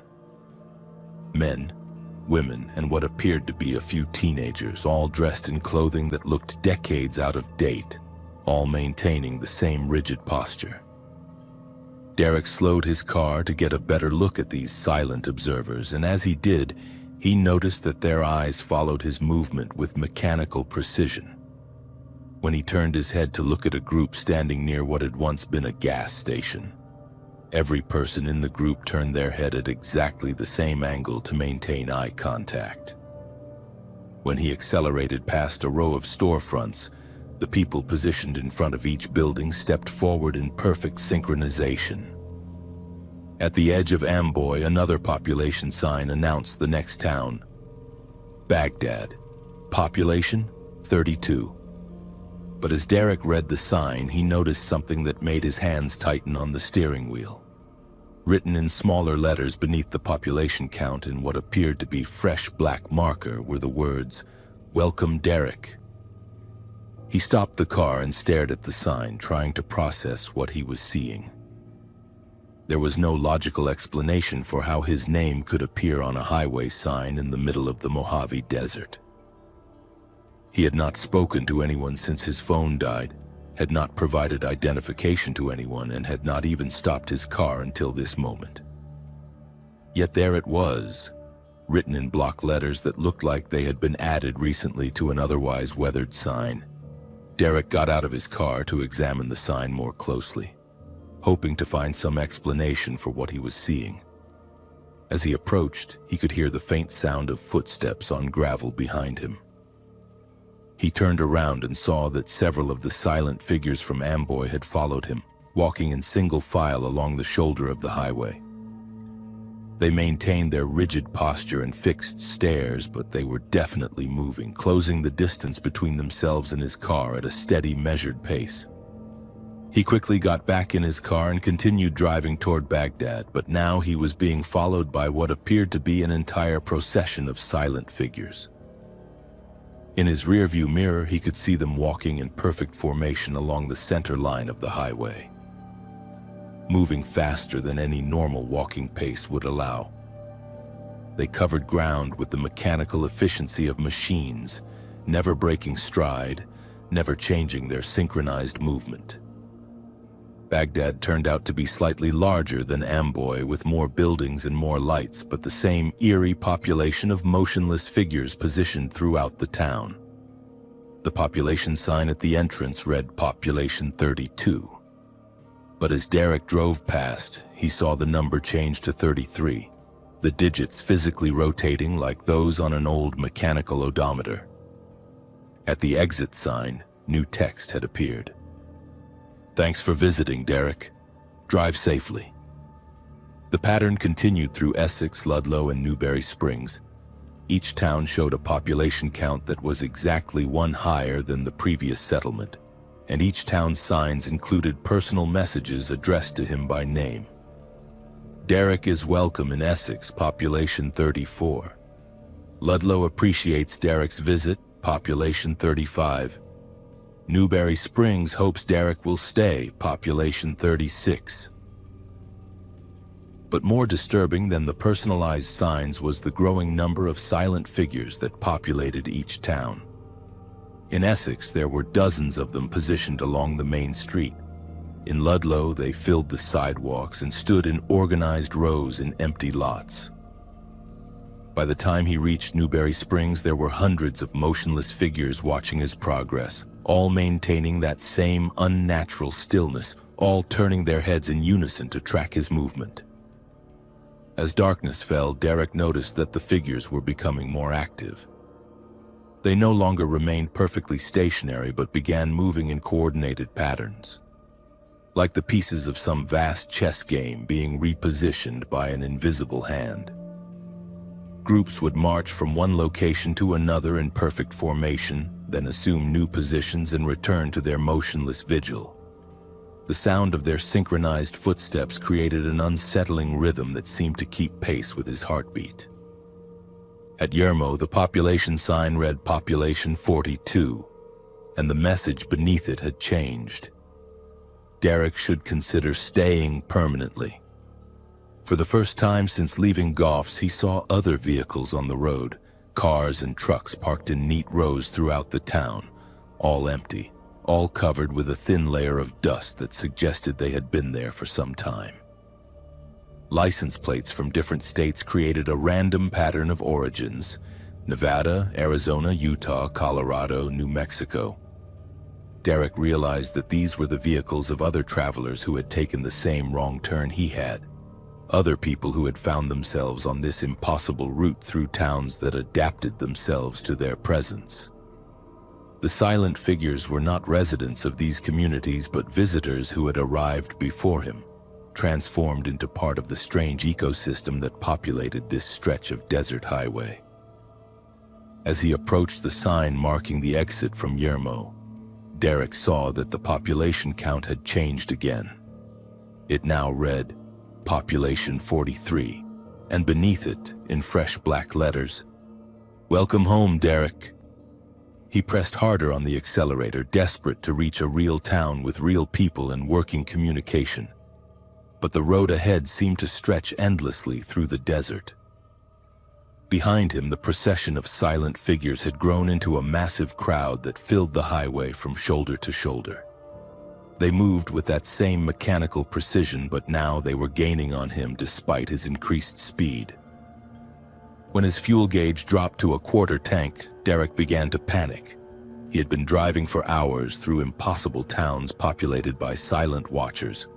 Men, women, and what appeared to be a few teenagers, all dressed in clothing that looked decades out of date, all maintaining the same rigid posture. Derek slowed his car to get a better look at these silent observers, and as he did, he noticed that their eyes followed his movement with mechanical precision. When he turned his head to look at a group standing near what had once been a gas station, every person in the group turned their head at exactly the same angle to maintain eye contact. When he accelerated past a row of storefronts, the people positioned in front of each building stepped forward in perfect synchronization. At the edge of Amboy, another population sign announced the next town, Baghdad, Population 32. But as Derek read the sign, he noticed something that made his hands tighten on the steering wheel. Written in smaller letters beneath the population count in what appeared to be fresh black marker were the words, "Welcome Derek." He stopped the car and stared at the sign, trying to process what he was seeing. There was no logical explanation for how his name could appear on a highway sign in the middle of the Mojave Desert. He had not spoken to anyone since his phone died, had not provided identification to anyone, and had not even stopped his car until this moment. Yet there it was, written in block letters that looked like they had been added recently to an otherwise weathered sign. Derek got out of his car to examine the sign more closely, hoping to find some explanation for what he was seeing. As he approached, he could hear the faint sound of footsteps on gravel behind him. He turned around and saw that several of the silent figures from Amboy had followed him, walking in single file along the shoulder of the highway. They maintained their rigid posture and fixed stares, but they were definitely moving, closing the distance between themselves and his car at a steady, measured pace. He quickly got back in his car and continued driving toward Baghdad, but now he was being followed by what appeared to be an entire procession of silent figures. In his rearview mirror, he could see them walking in perfect formation along the center line of the highway, moving faster than any normal walking pace would allow. They covered ground with the mechanical efficiency of machines, never breaking stride, never changing their synchronized movement. Baghdad turned out to be slightly larger than Amboy, with more buildings and more lights, but the same eerie population of motionless figures positioned throughout the town. The population sign at the entrance read Population 32. But as Derek drove past, he saw the number change to 33, the digits physically rotating like those on an old mechanical odometer. At the exit sign, new text had appeared. "Thanks for visiting, Derek. Drive safely." The pattern continued through Essex, Ludlow, and Newberry Springs. Each town showed a population count that was exactly one higher than the previous settlement, and each town's signs included personal messages addressed to him by name. Derek is welcome in Essex, population 34. Ludlow appreciates Derek's visit, population 35. Newberry Springs hopes Derek will stay, population 36. But more disturbing than the personalized signs was the growing number of silent figures that populated each town. In Essex, there were dozens of them positioned along the main street. In Ludlow, they filled the sidewalks and stood in organized rows in empty lots. By the time he reached Newberry Springs, there were hundreds of motionless figures watching his progress, all maintaining that same unnatural stillness, all turning their heads in unison to track his movement. As darkness fell, Derek noticed that the figures were becoming more active. They no longer remained perfectly stationary, but began moving in coordinated patterns, like the pieces of some vast chess game being repositioned by an invisible hand. Groups would march from one location to another in perfect formation, then assume new positions and return to their motionless vigil. The sound of their synchronized footsteps created an unsettling rhythm that seemed to keep pace with his heartbeat. At Yermo, the population sign read Population 42, and the message beneath it had changed. Derek should consider staying permanently. For the first time since leaving Goff's, he saw other vehicles on the road, cars and trucks parked in neat rows throughout the town, all empty, all covered with a thin layer of dust that suggested they had been there for some time. License plates from different states created a random pattern of origins: Nevada, Arizona, Utah, Colorado, New Mexico. Derek realized that these were the vehicles of other travelers who had taken the same wrong turn he had. Other people who had found themselves on this impossible route through towns that adapted themselves to their presence. The silent figures were not residents of these communities, but visitors who had arrived before him, transformed into part of the strange ecosystem that populated this stretch of desert highway. As he approached the sign marking the exit from Yermo, Derek saw that the population count had changed again. It now read Population 43, and beneath it, in fresh black letters, "Welcome home, Derek." He pressed harder on the accelerator, desperate to reach a real town with real people and working communication. But the road ahead seemed to stretch endlessly through the desert. Behind him, the procession of silent figures had grown into a massive crowd that filled the highway from shoulder to shoulder. They moved with that same mechanical precision, but now they were gaining on him despite his increased speed. When his fuel gauge dropped to a quarter tank, Derek began to panic. He had been driving for hours through impossible towns populated by silent watchers,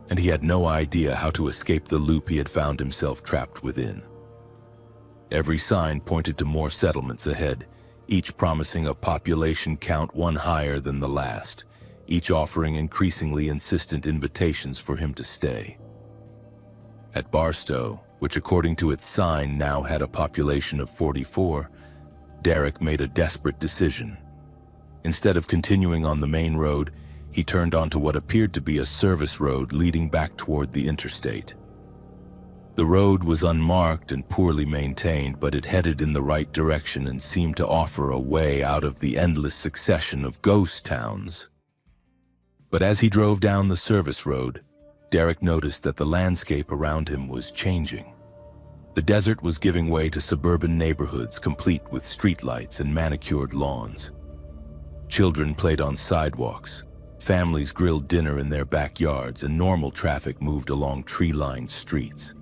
and he had no idea how to escape the loop he had found himself trapped within. Every sign pointed to more settlements ahead, each promising a population count one higher than the last, each offering increasingly insistent invitations for him to stay. At Barstow, which according to its sign now had a population of 44, Derek made a desperate decision. Instead of continuing on the main road, he turned onto what appeared to be a service road leading back toward the interstate. The road was unmarked and poorly maintained, but it headed in the right direction and seemed to offer a way out of the endless succession of ghost towns. But as he drove down the service road, Derek noticed that the landscape around him was changing. The desert was giving way to suburban neighborhoods complete with streetlights and manicured lawns. Children played on sidewalks, families grilled dinner in their backyards, and normal traffic moved along tree-lined streets.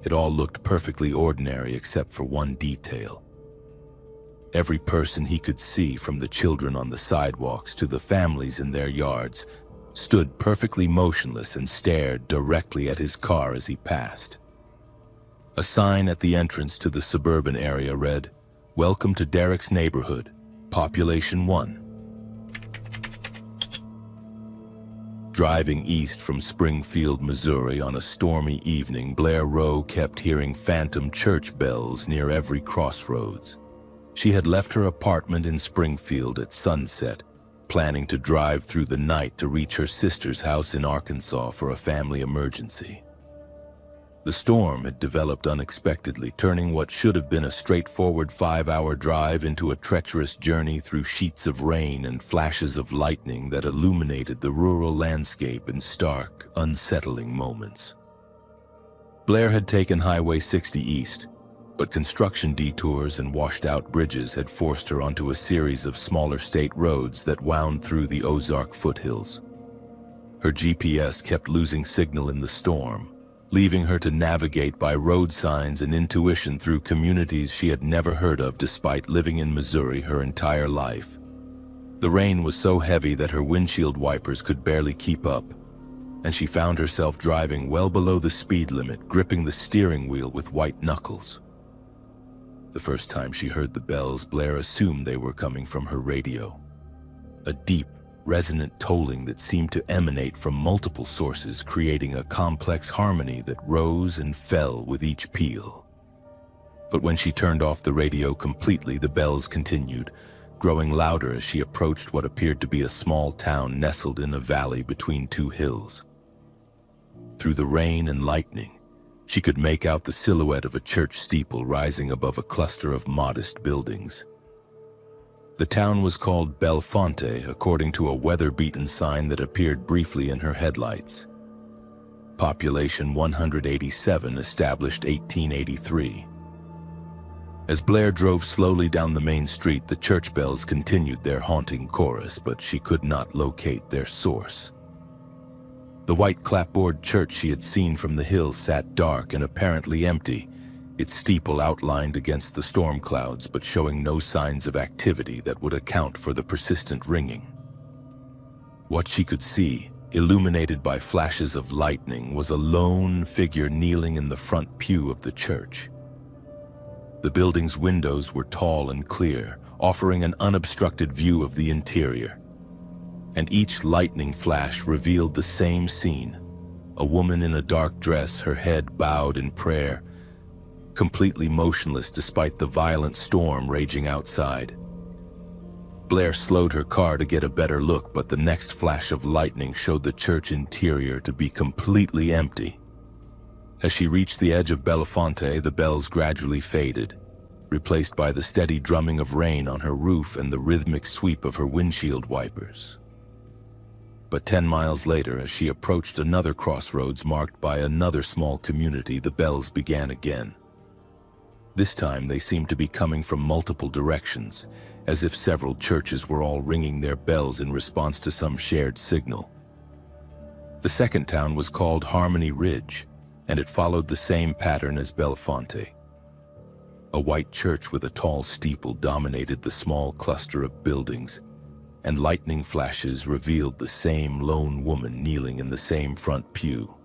It all looked perfectly ordinary except for one detail. Every person he could see, from the children on the sidewalks to the families in their yards, stood perfectly motionless and stared directly at his car as he passed. A sign at the entrance to the suburban area read, "Welcome to Derek's neighborhood, Population 1." Driving east from Springfield, Missouri on a stormy evening, Blair Rowe kept hearing phantom church bells near every crossroads. She had left her apartment in Springfield at sunset, planning to drive through the night to reach her sister's house in Arkansas for a family emergency. The storm had developed unexpectedly, turning what should have been a straightforward 5-hour drive into a treacherous journey through sheets of rain and flashes of lightning that illuminated the rural landscape in stark, unsettling moments. Blair had taken Highway 60 east, but construction detours and washed-out bridges had forced her onto a series of smaller state roads that wound through the Ozark foothills. Her GPS kept losing signal in the storm, leaving her to navigate by road signs and intuition through communities she had never heard of despite living in Missouri her entire life. The rain was so heavy that her windshield wipers could barely keep up, and she found herself driving well below the speed limit, gripping the steering wheel with white knuckles. The first time she heard the bells, Blair assumed they were coming from her radio. A deep, resonant tolling that seemed to emanate from multiple sources, creating a complex harmony that rose and fell with each peal. But when she turned off the radio completely, the bells continued, growing louder as she approached what appeared to be a small town nestled in a valley between two hills. Through the rain and lightning, she could make out the silhouette of a church steeple rising above a cluster of modest buildings. The town was called Bellefonte, according to a weather-beaten sign that appeared briefly in her headlights. Population 187, established 1883. As Blair drove slowly down the main street, the church bells continued their haunting chorus, but she could not locate their source. The white clapboard church she had seen from the hill sat dark and apparently empty, its steeple outlined against the storm clouds but showing no signs of activity that would account for the persistent ringing. What she could see, illuminated by flashes of lightning, was a lone figure kneeling in the front pew of the church. The building's windows were tall and clear, offering an unobstructed view of the interior. And each lightning flash revealed the same scene: a woman in a dark dress, her head bowed in prayer, completely motionless despite the violent storm raging outside. Blair slowed her car to get a better look, but the next flash of lightning showed the church interior to be completely empty. As she reached the edge of Bellefonte, the bells gradually faded, replaced by the steady drumming of rain on her roof and the rhythmic sweep of her windshield wipers. But 10 miles later, as she approached another crossroads marked by another small community, the bells began again. This time they seemed to be coming from multiple directions, as if several churches were all ringing their bells in response to some shared signal. The second town was called Harmony Ridge, and it followed the same pattern as Bellefonte. A white church with a tall steeple dominated the small cluster of buildings, and lightning flashes revealed the same lone woman kneeling in the same front pew,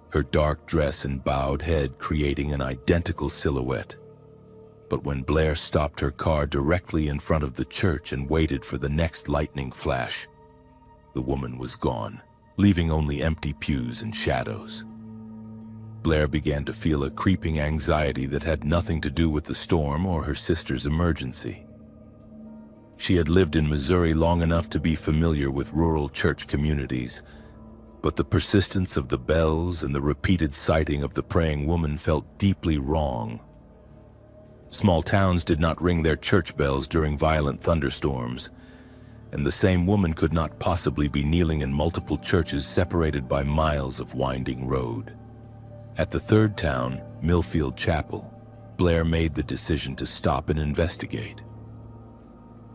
her dark dress and bowed head creating an identical silhouette. But when Blair stopped her car directly in front of the church and waited for the next lightning flash, the woman was gone, leaving only empty pews and shadows. Blair began to feel a creeping anxiety that had nothing to do with the storm or her sister's emergency. She had lived in Missouri long enough to be familiar with rural church communities, but the persistence of the bells and the repeated sighting of the praying woman felt deeply wrong. Small towns did not ring their church bells during violent thunderstorms, and the same woman could not possibly be kneeling in multiple churches separated by miles of winding road. At the third town, Millfield Chapel, Blair made the decision to stop and investigate.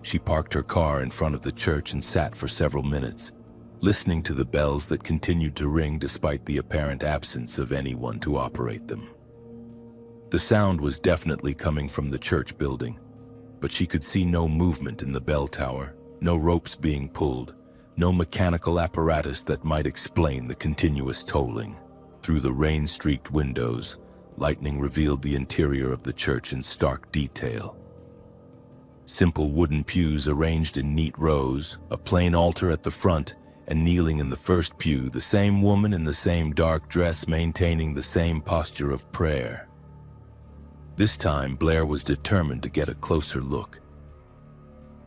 She parked her car in front of the church and sat for several minutes, listening to the bells that continued to ring despite the apparent absence of anyone to operate them. The sound was definitely coming from the church building, but she could see no movement in the bell tower, no ropes being pulled, no mechanical apparatus that might explain the continuous tolling. Through the rain-streaked windows, lightning revealed the interior of the church in stark detail. Simple wooden pews arranged in neat rows, a plain altar at the front, and kneeling in the first pew, the same woman in the same dark dress maintaining the same posture of prayer. This time, Blair was determined to get a closer look.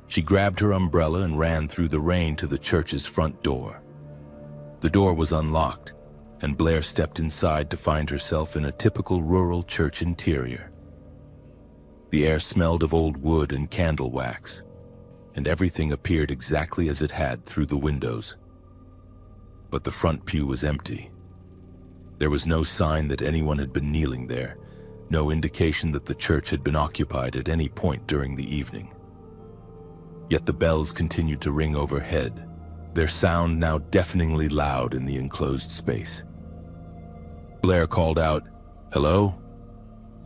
She grabbed her umbrella and ran through the rain to the church's front door. The door was unlocked, and Blair stepped inside to find herself in a typical rural church interior. The air smelled of old wood and candle wax, and everything appeared exactly as it had through the windows. But the front pew was empty. There was no sign that anyone had been kneeling there, no indication that the church had been occupied at any point during the evening. Yet the bells continued to ring overhead, their sound now deafeningly loud in the enclosed space. Blair called out, "Hello?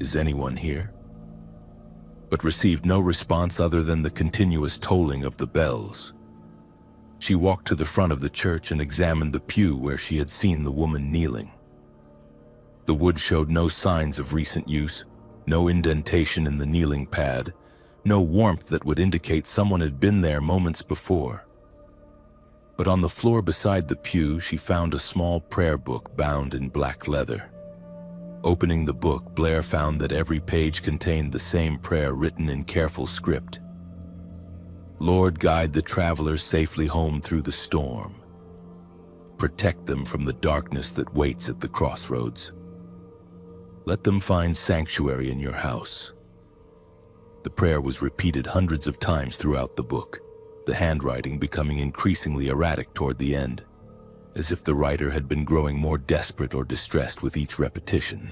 Is anyone here?" but received no response other than the continuous tolling of the bells. She walked to the front of the church and examined the pew where she had seen the woman kneeling. The wood showed no signs of recent use, no indentation in the kneeling pad, no warmth that would indicate someone had been there moments before. But on the floor beside the pew, she found a small prayer book bound in black leather. Opening the book, Blair found that every page contained the same prayer written in careful script. "Lord, guide the travelers safely home through the storm. Protect them from the darkness that waits at the crossroads. Let them find sanctuary in your house." The prayer was repeated hundreds of times throughout the book, the handwriting becoming increasingly erratic toward the end, as if the writer had been growing more desperate or distressed with each repetition.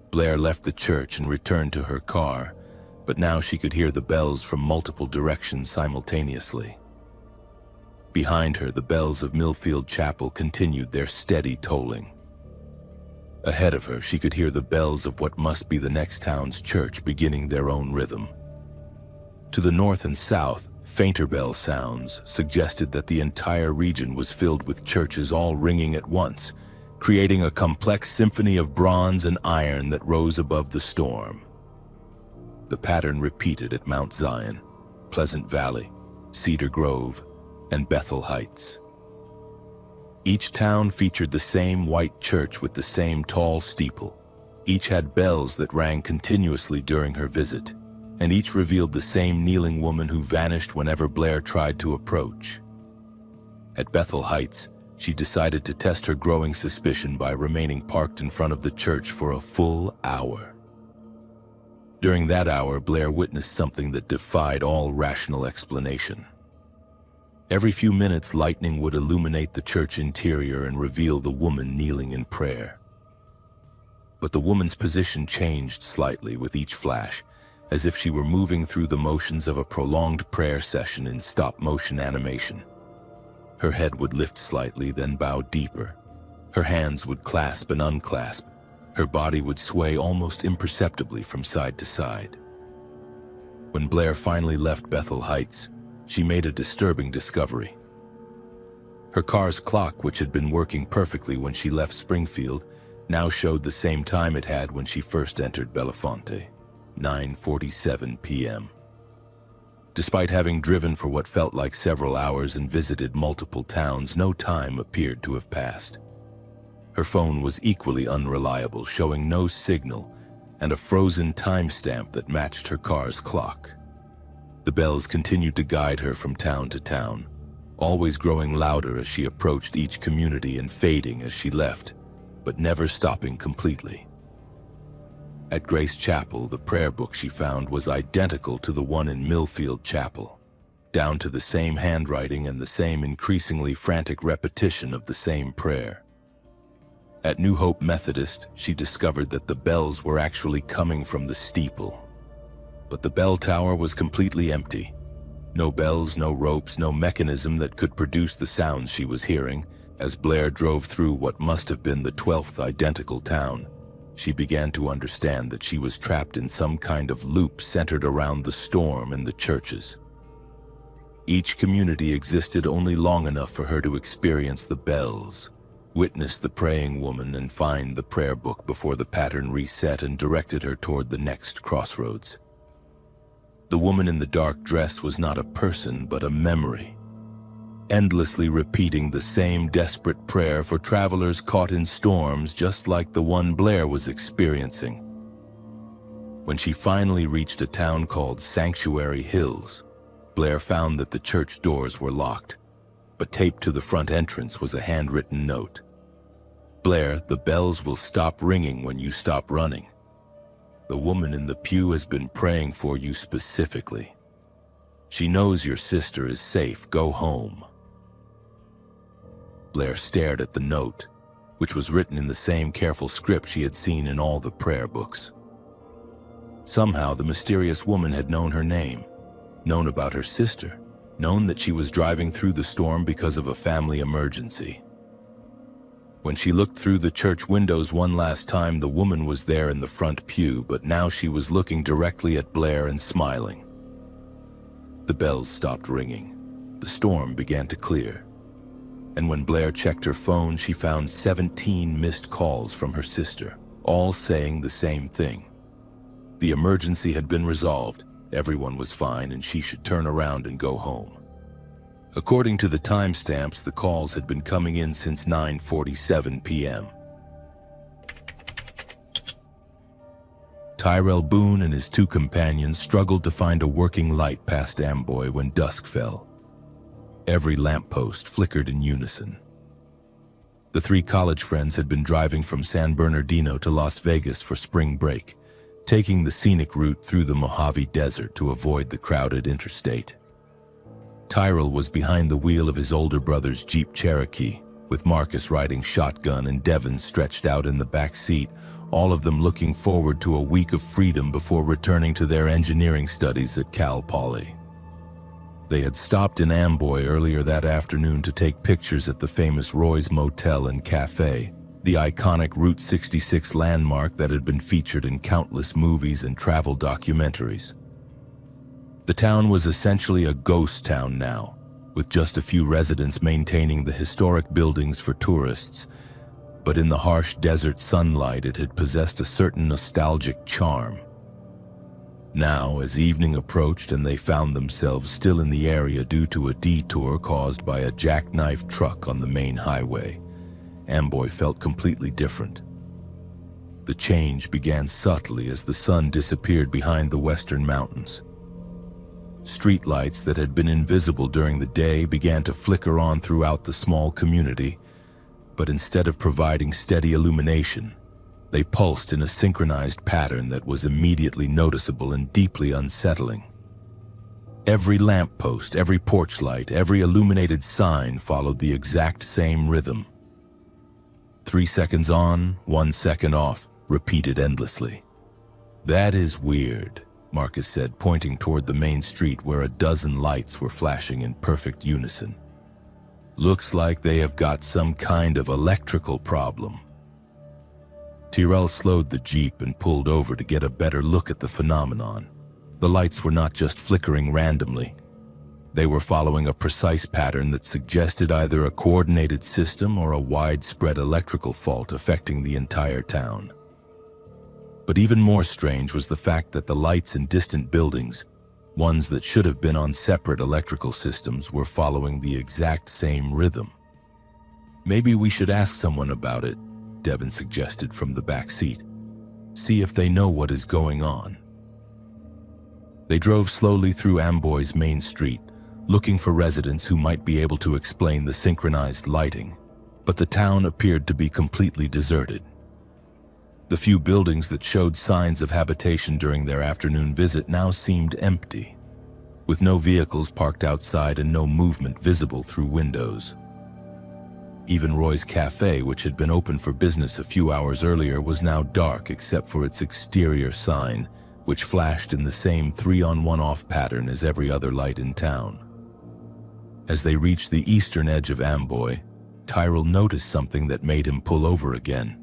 Blair left the church and returned to her car, but now she could hear the bells from multiple directions simultaneously. Behind her, the bells of Millfield Chapel continued their steady tolling. Ahead of her, she could hear the bells of what must be the next town's church beginning their own rhythm. To the north and south, fainter bell sounds suggested that the entire region was filled with churches all ringing at once, creating a complex symphony of bronze and iron that rose above the storm. The pattern repeated at Mount Zion, Pleasant Valley, Cedar Grove, and Bethel Heights. Each town featured the same white church with the same tall steeple. Each had bells that rang continuously during her visit, and each revealed the same kneeling woman who vanished whenever Blair tried to approach. At Bethel Heights, she decided to test her growing suspicion by remaining parked in front of the church for a full hour. During that hour, Blair witnessed something that defied all rational explanation. Every few minutes, lightning would illuminate the church interior and reveal the woman kneeling in prayer. But the woman's position changed slightly with each flash, as if she were moving through the motions of a prolonged prayer session in stop-motion animation. Her head would lift slightly, then bow deeper. Her hands would clasp and unclasp. Her body would sway almost imperceptibly from side to side. When Blair finally left Bethel Heights, she made a disturbing discovery. Her car's clock, which had been working perfectly when she left Springfield, now showed the same time it had when she first entered Belafonte. 9:47 p.m. Despite having driven for what felt like several hours and visited multiple towns, no time appeared to have passed. Her phone was equally unreliable, showing no signal and a frozen timestamp that matched her car's clock. The bells continued to guide her from town to town, always growing louder as she approached each community and fading as she left, but never stopping completely. At Grace Chapel, the prayer book she found was identical to the one in Millfield Chapel, down to the same handwriting and the same increasingly frantic repetition of the same prayer. At New Hope Methodist, she discovered that the bells were actually coming from the steeple. But the bell tower was completely empty. No bells, no ropes, no mechanism that could produce the sounds she was hearing. As Blair drove through what must have been the 12th identical town, she began to understand that she was trapped in some kind of loop centered around the storm and the churches. Each community existed only long enough for her to experience the bells, witness the praying woman, and find the prayer book before the pattern reset and directed her toward the next crossroads. The woman in the dark dress was not a person, but a memory, endlessly repeating the same desperate prayer for travelers caught in storms just like the one Blair was experiencing. When she finally reached a town called Sanctuary Hills, Blair found that the church doors were locked, but taped to the front entrance was a handwritten note. "Blair, the bells will stop ringing when you stop running. The woman in the pew has been praying for you specifically. She knows your sister is safe. Go home." Blair stared at the note, which was written in the same careful script she had seen in all the prayer books. Somehow the mysterious woman had known her name, known about her sister, known that she was driving through the storm because of a family emergency. When she looked through the church windows one last time, the woman was there in the front pew, but now she was looking directly at Blair and smiling. The bells stopped ringing. The storm began to clear. And when Blair checked her phone, she found 17 missed calls from her sister, all saying the same thing. The emergency had been resolved, everyone was fine, and she should turn around and go home. According to the timestamps, the calls had been coming in since 9:47 p.m. Tyrell Boone and his two companions struggled to find a working light past Amboy when dusk fell. Every lamppost flickered in unison. The three college friends had been driving from San Bernardino to Las Vegas for spring break, taking the scenic route through the Mojave Desert to avoid the crowded interstate. Tyrell was behind the wheel of his older brother's Jeep Cherokee, with Marcus riding shotgun and Devin stretched out in the back seat, all of them looking forward to a week of freedom before returning to their engineering studies at Cal Poly. They had stopped in Amboy earlier that afternoon to take pictures at the famous Roy's Motel and Cafe, the iconic Route 66 landmark that had been featured in countless movies and travel documentaries. The town was essentially a ghost town now, with just a few residents maintaining the historic buildings for tourists, but in the harsh desert sunlight it had possessed a certain nostalgic charm. Now, as evening approached and they found themselves still in the area due to a detour caused by a jackknife truck on the main highway, Amboy felt completely different. The change began subtly as the sun disappeared behind the western mountains. Streetlights that had been invisible during the day began to flicker on throughout the small community, but instead of providing steady illumination, they pulsed in a synchronized pattern that was immediately noticeable and deeply unsettling. Every lamppost, every porch light, every illuminated sign followed the exact same rhythm. 3 seconds on, 1 second off, repeated endlessly. "That is weird," Marcus said, pointing toward the main street where a dozen lights were flashing in perfect unison. "Looks like they have got some kind of electrical problem." Tyrell slowed the Jeep and pulled over to get a better look at the phenomenon. The lights were not just flickering randomly. They were following a precise pattern that suggested either a coordinated system or a widespread electrical fault affecting the entire town. But even more strange was the fact that the lights in distant buildings, ones that should have been on separate electrical systems, were following the exact same rhythm. "Maybe we should ask someone about it," Devin suggested from the back seat. "See if they know what is going on." They drove slowly through Amboy's main street, looking for residents who might be able to explain the synchronized lighting, but the town appeared to be completely deserted. The few buildings that showed signs of habitation during their afternoon visit now seemed empty, with no vehicles parked outside and no movement visible through windows. Even Roy's cafe, which had been open for business a few hours earlier, was now dark except for its exterior sign, which flashed in the same 3-on-1-off pattern as every other light in town. As they reached the eastern edge of Amboy, Tyrell noticed something that made him pull over again.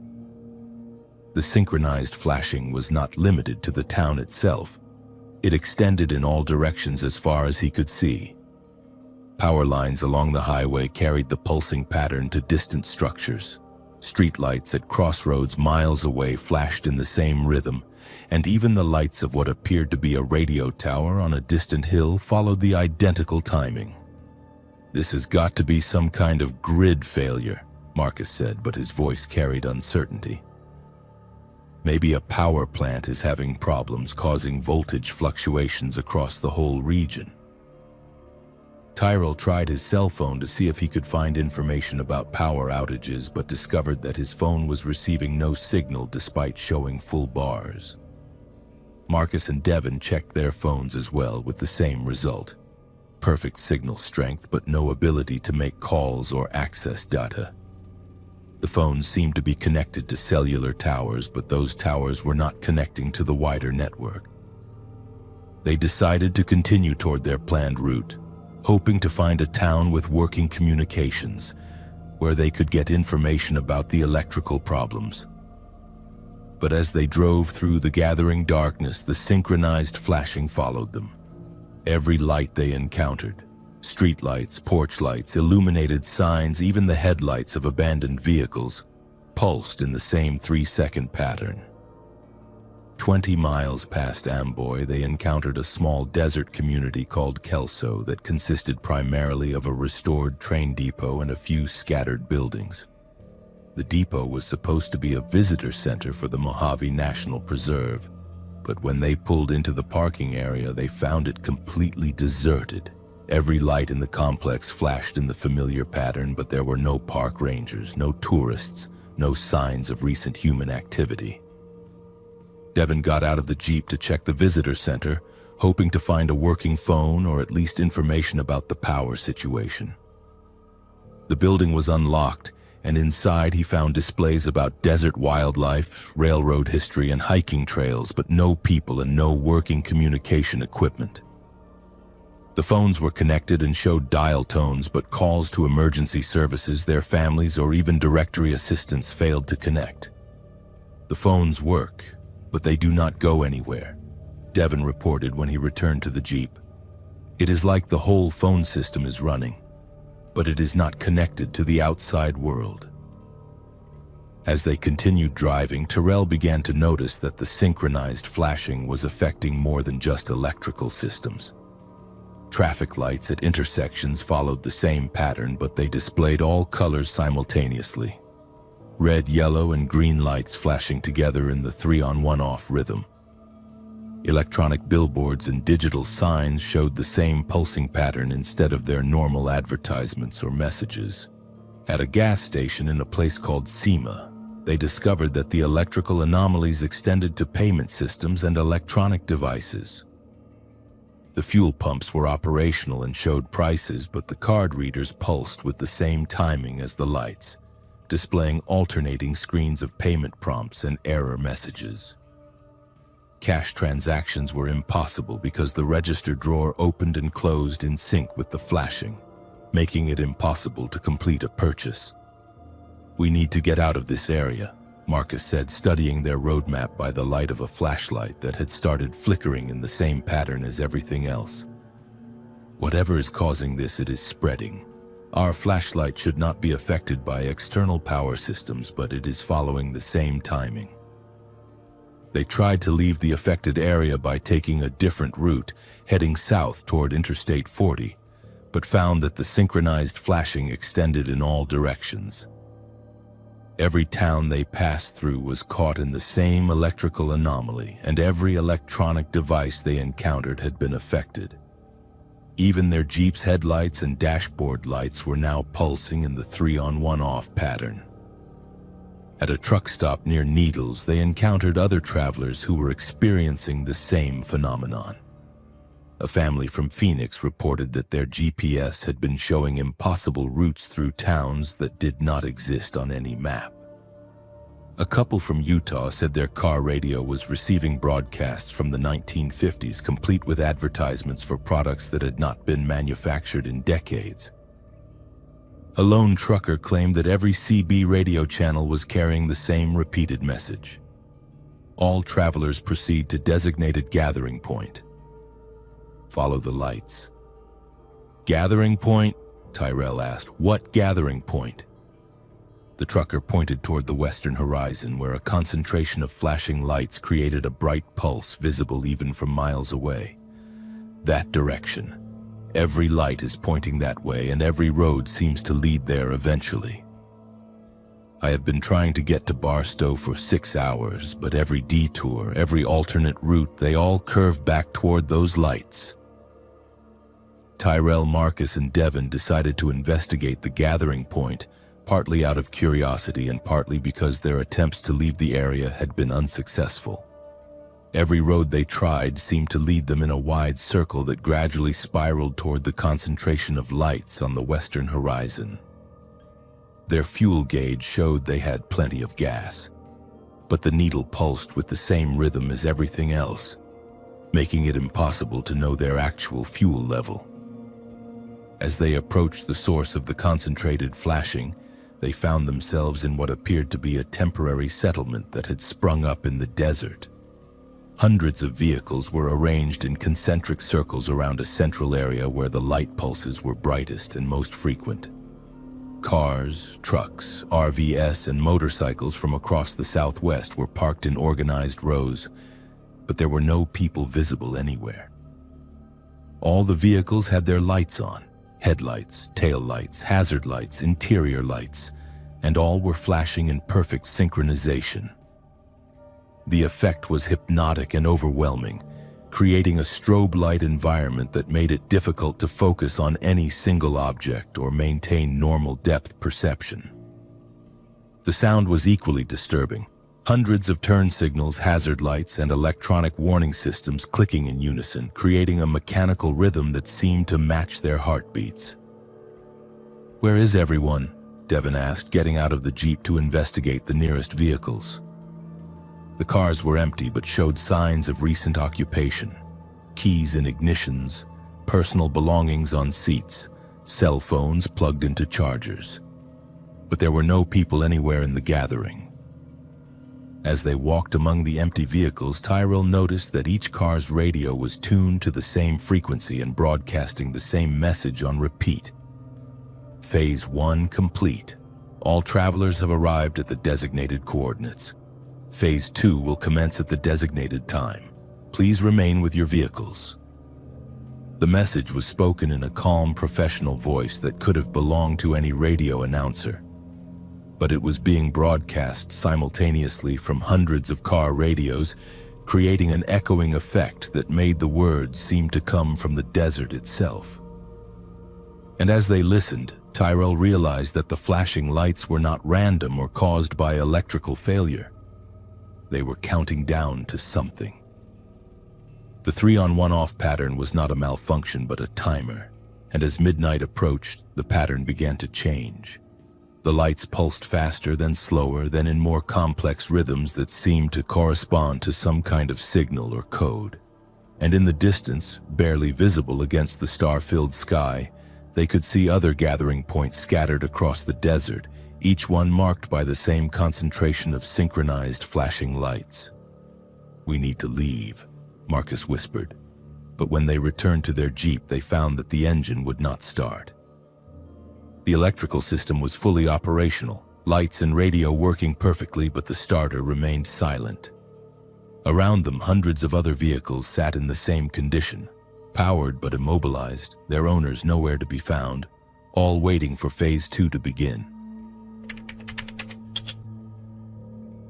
The synchronized flashing was not limited to the town itself. It extended in all directions as far as he could see. Power lines along the highway carried the pulsing pattern to distant structures. Streetlights at crossroads miles away flashed in the same rhythm, and even the lights of what appeared to be a radio tower on a distant hill followed the identical timing. "This has got to be some kind of grid failure," Marcus said, but his voice carried uncertainty. "Maybe a power plant is having problems causing voltage fluctuations across the whole region." Tyrell tried his cell phone to see if he could find information about power outages, but discovered that his phone was receiving no signal despite showing full bars. Marcus and Devin checked their phones as well, with the same result. Perfect signal strength, but no ability to make calls or access data. The phones seemed to be connected to cellular towers, but those towers were not connecting to the wider network. They decided to continue toward their planned route, hoping to find a town with working communications, where they could get information about the electrical problems. But as they drove through the gathering darkness, the synchronized flashing followed them. Every light they encountered, streetlights, porch lights, illuminated signs, even the headlights of abandoned vehicles, pulsed in the same 3-second pattern. 20 miles past Amboy, they encountered a small desert community called Kelso that consisted primarily of a restored train depot and a few scattered buildings. The depot was supposed to be a visitor center for the Mojave National Preserve, but when they pulled into the parking area, they found it completely deserted. Every light in the complex flashed in the familiar pattern, but there were no park rangers, no tourists, no signs of recent human activity. Devin got out of the Jeep to check the visitor center, hoping to find a working phone or at least information about the power situation. The building was unlocked, and inside he found displays about desert wildlife, railroad history, and hiking trails, but no people and no working communication equipment. The phones were connected and showed dial tones, but calls to emergency services, their families, or even directory assistants failed to connect. "The phones work, but they do not go anywhere," Devin reported when he returned to the Jeep. "It is like the whole phone system is running, but it is not connected to the outside world." As they continued driving, Tyrell began to notice that the synchronized flashing was affecting more than just electrical systems. Traffic lights at intersections followed the same pattern, but they displayed all colors simultaneously. Red, yellow, and green lights flashing together in the 3-on-1-off rhythm. Electronic billboards and digital signs showed the same pulsing pattern instead of their normal advertisements or messages. At a gas station in a place called SEMA, they discovered that the electrical anomalies extended to payment systems and electronic devices. The fuel pumps were operational and showed prices, but the card readers pulsed with the same timing as the lights, displaying alternating screens of payment prompts and error messages. Cash transactions were impossible because the register drawer opened and closed in sync with the flashing, making it impossible to complete a purchase. "We need to get out of this area," Marcus said, studying their roadmap by the light of a flashlight that had started flickering in the same pattern as everything else. "Whatever is causing this, it is spreading. Our flashlight should not be affected by external power systems, but it is following the same timing." They tried to leave the affected area by taking a different route, heading south toward Interstate 40, but found that the synchronized flashing extended in all directions. Every town they passed through was caught in the same electrical anomaly, and every electronic device they encountered had been affected. Even their Jeep's headlights and dashboard lights were now pulsing in the 3-on-1-off pattern. At a truck stop near Needles, they encountered other travelers who were experiencing the same phenomenon. A family from Phoenix reported that their GPS had been showing impossible routes through towns that did not exist on any map. A couple from Utah said their car radio was receiving broadcasts from the 1950s, complete with advertisements for products that had not been manufactured in decades. A lone trucker claimed that every CB radio channel was carrying the same repeated message. All travelers proceed to designated gathering point. Follow the lights. Gathering point? Tyrell asked. What gathering point? The trucker pointed toward the western horizon, where a concentration of flashing lights created a bright pulse visible even from miles away. That direction. Every light is pointing that way, and every road seems to lead there eventually. I have been trying to get to Barstow for 6 hours, but every detour, every alternate route, they all curve back toward those lights. Tyrell, Marcus, and Devin decided to investigate the gathering point, partly out of curiosity and partly because their attempts to leave the area had been unsuccessful. Every road they tried seemed to lead them in a wide circle that gradually spiraled toward the concentration of lights on the western horizon. Their fuel gauge showed they had plenty of gas, but the needle pulsed with the same rhythm as everything else, making it impossible to know their actual fuel level. As they approached the source of the concentrated flashing, they found themselves in what appeared to be a temporary settlement that had sprung up in the desert. Hundreds of vehicles were arranged in concentric circles around a central area where the light pulses were brightest and most frequent. Cars, trucks, RVs, and motorcycles from across the southwest were parked in organized rows, but there were no people visible anywhere. All the vehicles had their lights on: headlights, taillights, hazard lights, interior lights, and all were flashing in perfect synchronization. The effect was hypnotic and overwhelming, creating a strobe light environment that made it difficult to focus on any single object or maintain normal depth perception. The sound was equally disturbing. Hundreds of turn signals, hazard lights, and electronic warning systems clicking in unison, creating a mechanical rhythm that seemed to match their heartbeats. "Where is everyone?" Devin asked, getting out of the Jeep to investigate the nearest vehicles. The cars were empty but showed signs of recent occupation: keys in ignitions, personal belongings on seats, cell phones plugged into chargers. But there were no people anywhere in the gathering. As they walked among the empty vehicles, Tyrell noticed that each car's radio was tuned to the same frequency and broadcasting the same message on repeat. Phase 1 complete. All travelers have arrived at the designated coordinates. Phase 2 will commence at the designated time. Please remain with your vehicles. The message was spoken in a calm, professional voice that could have belonged to any radio announcer. But it was being broadcast simultaneously from hundreds of car radios, creating an echoing effect that made the words seem to come from the desert itself. And as they listened, Tyrell realized that the flashing lights were not random or caused by electrical failure. They were counting down to something. The 3-on-1-off pattern was not a malfunction but a timer, and as midnight approached, the pattern began to change. The lights pulsed faster, then slower, then in more complex rhythms that seemed to correspond to some kind of signal or code. And in the distance, barely visible against the star-filled sky, they could see other gathering points scattered across the desert, each one marked by the same concentration of synchronized flashing lights. "We need to leave," Marcus whispered. But when they returned to their Jeep, they found that the engine would not start. The electrical system was fully operational, lights and radio working perfectly, but the starter remained silent. Around them, hundreds of other vehicles sat in the same condition, powered but immobilized, their owners nowhere to be found, all waiting for Phase 2 to begin.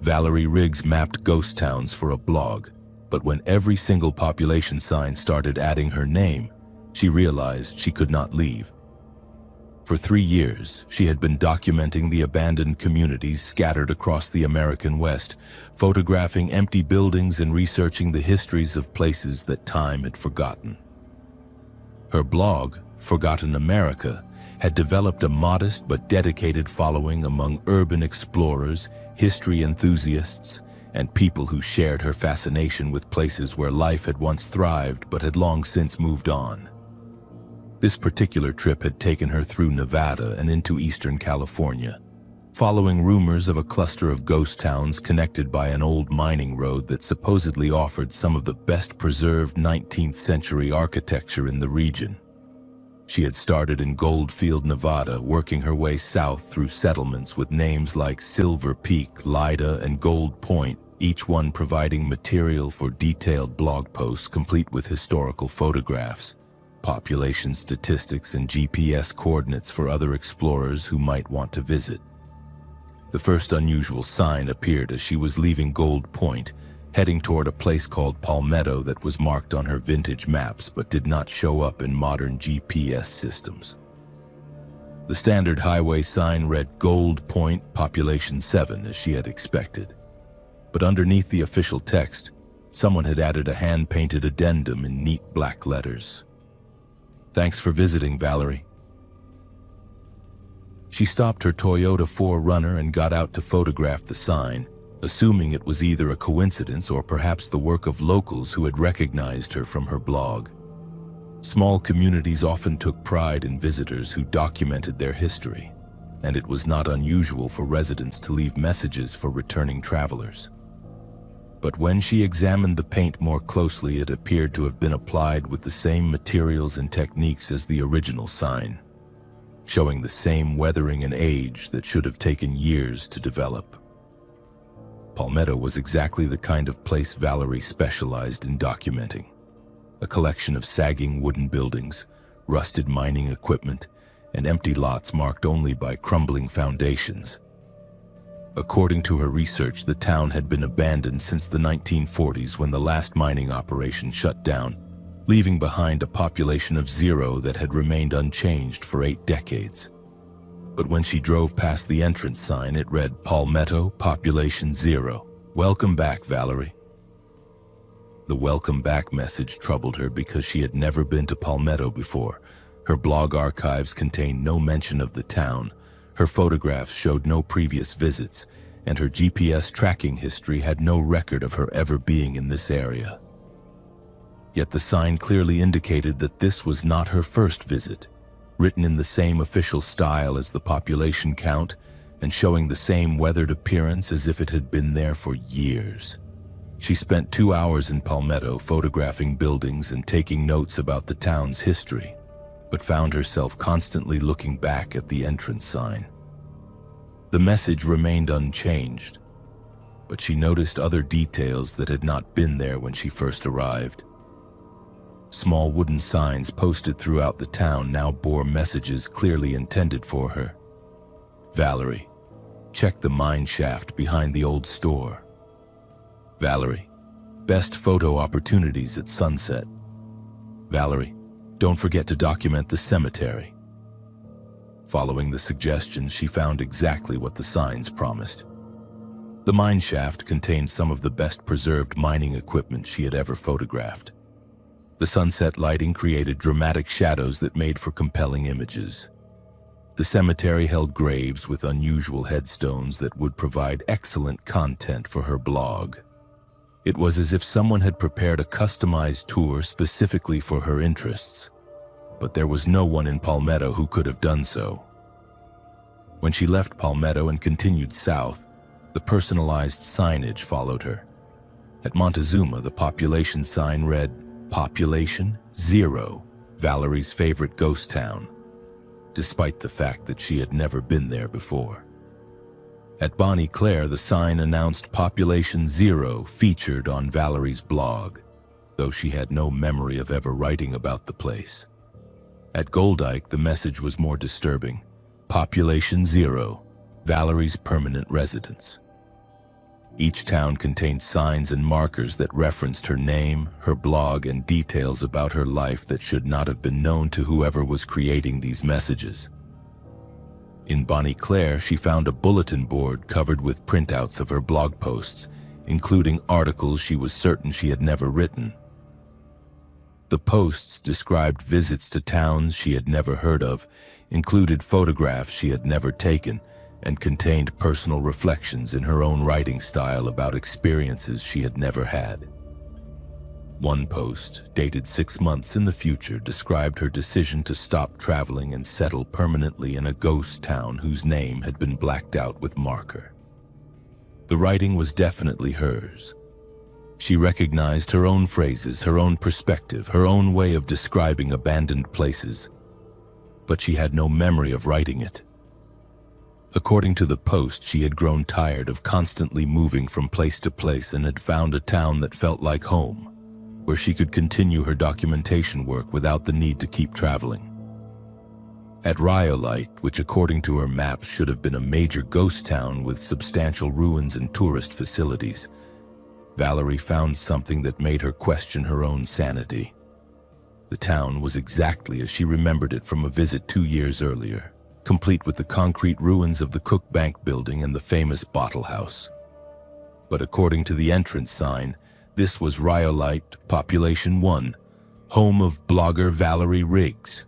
Valerie Riggs mapped ghost towns for a blog, but when every single population sign started adding her name, she realized she could not leave. For 3 years, she had been documenting the abandoned communities scattered across the American West, photographing empty buildings and researching the histories of places that time had forgotten. Her blog, Forgotten America, had developed a modest but dedicated following among urban explorers, history enthusiasts, and people who shared her fascination with places where life had once thrived but had long since moved on. This particular trip had taken her through Nevada and into Eastern California, following rumors of a cluster of ghost towns connected by an old mining road that supposedly offered some of the best preserved 19th century architecture in the region. She had started in Goldfield, Nevada, working her way south through settlements with names like Silver Peak, Lida, and Gold Point, each one providing material for detailed blog posts complete with historical photographs, population statistics, and GPS coordinates for other explorers who might want to visit. The first unusual sign appeared as she was leaving Gold Point, heading toward a place called Palmetto that was marked on her vintage maps but did not show up in modern GPS systems. The standard highway sign read Gold Point, population 7, as she had expected. But underneath the official text, someone had added a hand-painted addendum in neat black letters. "Thanks for visiting, Valerie." She stopped her Toyota 4Runner and got out to photograph the sign, assuming it was either a coincidence or perhaps the work of locals who had recognized her from her blog. Small communities often took pride in visitors who documented their history, and it was not unusual for residents to leave messages for returning travelers. But when she examined the paint more closely, it appeared to have been applied with the same materials and techniques as the original sign, showing the same weathering and age that should have taken years to develop. Palmetto was exactly the kind of place Valerie specialized in documenting. A collection of sagging wooden buildings, rusted mining equipment, and empty lots marked only by crumbling foundations. According to her research, the town had been abandoned since the 1940s when the last mining operation shut down, leaving behind a population of 0 that had remained unchanged for 8 decades. But when she drove past the entrance sign, it read Palmetto, population 0. "Welcome back, Valerie." The welcome back message troubled her because she had never been to Palmetto before. Her blog archives contained no mention of the town, her photographs showed no previous visits, and her GPS tracking history had no record of her ever being in this area. Yet the sign clearly indicated that this was not her first visit, written in the same official style as the population count and showing the same weathered appearance as if it had been there for years. She spent 2 hours in Palmetto photographing buildings and taking notes about the town's history, but found herself constantly looking back at the entrance sign. The message remained unchanged, but she noticed other details that had not been there when she first arrived. Small wooden signs posted throughout the town now bore messages clearly intended for her. "Valerie, check the mine shaft behind the old store." "Valerie, best photo opportunities at sunset." "Valerie, don't forget to document the cemetery." Following the suggestions, she found exactly what the signs promised. The mine shaft contained some of the best preserved mining equipment she had ever photographed. The sunset lighting created dramatic shadows that made for compelling images. The cemetery held graves with unusual headstones that would provide excellent content for her blog. It was as if someone had prepared a customized tour specifically for her interests, but there was no one in Palmetto who could have done so. When she left Palmetto and continued south, the personalized signage followed her. At Montezuma, the population sign read, "Population 0, Valerie's favorite ghost town," despite the fact that she had never been there before. At Bonnie Claire, the sign announced Population Zero featured on Valerie's blog, though she had no memory of ever writing about the place. At Goldike, the message was more disturbing. Population Zero, Valerie's permanent residence. Each town contained signs and markers that referenced her name, her blog, and details about her life that should not have been known to whoever was creating these messages. In Bonnie Claire, she found a bulletin board covered with printouts of her blog posts, including articles she was certain she had never written. The posts described visits to towns she had never heard of, included photographs she had never taken, and contained personal reflections in her own writing style about experiences she had never had. One post, dated 6 months in the future, described her decision to stop traveling and settle permanently in a ghost town whose name had been blacked out with marker. The writing was definitely hers. She recognized her own phrases, her own perspective, her own way of describing abandoned places, but she had no memory of writing it. According to the post, she had grown tired of constantly moving from place to place and had found a town that felt like home, where she could continue her documentation work without the need to keep traveling. At Rhyolite, which according to her maps should have been a major ghost town with substantial ruins and tourist facilities, Valerie found something that made her question her own sanity. The town was exactly as she remembered it from a visit 2 years earlier, complete with the concrete ruins of the Cook Bank building and the famous Bottle House. But according to the entrance sign, this was Rhyolite, Population 1, home of blogger Valerie Riggs.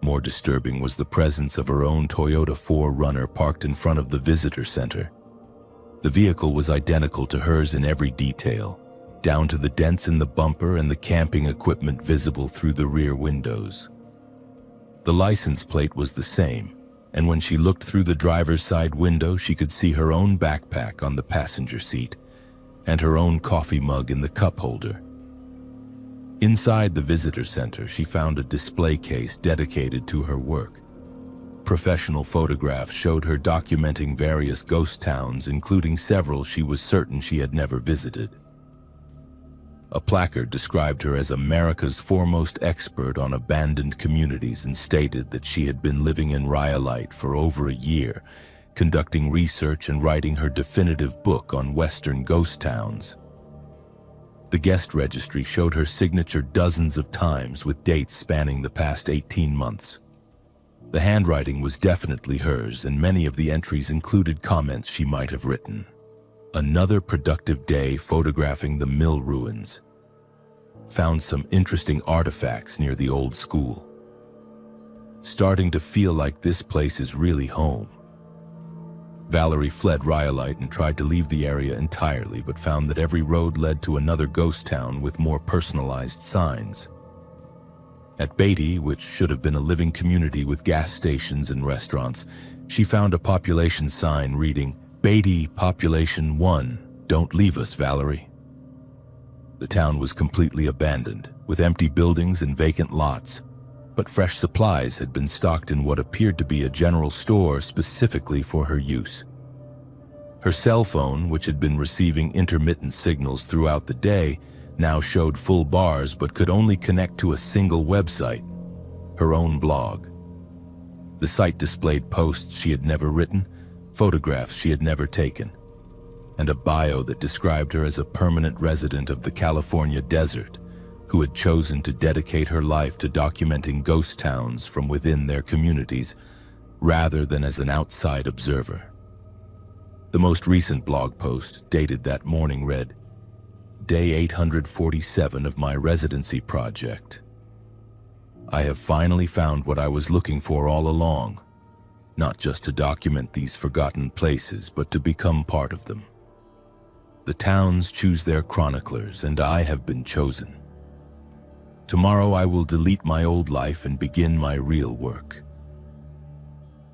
More disturbing was the presence of her own Toyota 4Runner parked in front of the visitor center. The vehicle was identical to hers in every detail, down to the dents in the bumper and the camping equipment visible through the rear windows. The license plate was the same, and when she looked through the driver's side window, she could see her own backpack on the passenger seat and her own coffee mug in the cup holder. Inside the visitor center, she found a display case dedicated to her work. Professional photographs showed her documenting various ghost towns, including several she was certain she had never visited. A placard described her as America's foremost expert on abandoned communities and stated that she had been living in Rhyolite for over a year, conducting research and writing her definitive book on Western ghost towns. The guest registry showed her signature dozens of times with dates spanning the past 18 months. The handwriting was definitely hers, and many of the entries included comments she might have written. Another productive day photographing the mill ruins. Found some interesting artifacts near the old school. Starting to feel like this place is really home. Valerie fled Rhyolite and tried to leave the area entirely, but found that every road led to another ghost town with more personalized signs. At Beatty, which should have been a living community with gas stations and restaurants, she found a population sign reading, "Beatty, Population 1, don't leave us, Valerie." The town was completely abandoned, with empty buildings and vacant lots, but fresh supplies had been stocked in what appeared to be a general store specifically for her use. Her cell phone, which had been receiving intermittent signals throughout the day, now showed full bars but could only connect to a single website, her own blog. The site displayed posts she had never written, photographs she had never taken, and a bio that described her as a permanent resident of the California desert who had chosen to dedicate her life to documenting ghost towns from within their communities rather than as an outside observer. The most recent blog post, dated that morning, read, "Day 847 of my residency project. I have finally found what I was looking for all along, not just to document these forgotten places, but to become part of them. The towns choose their chroniclers, and I have been chosen. Tomorrow I will delete my old life and begin my real work."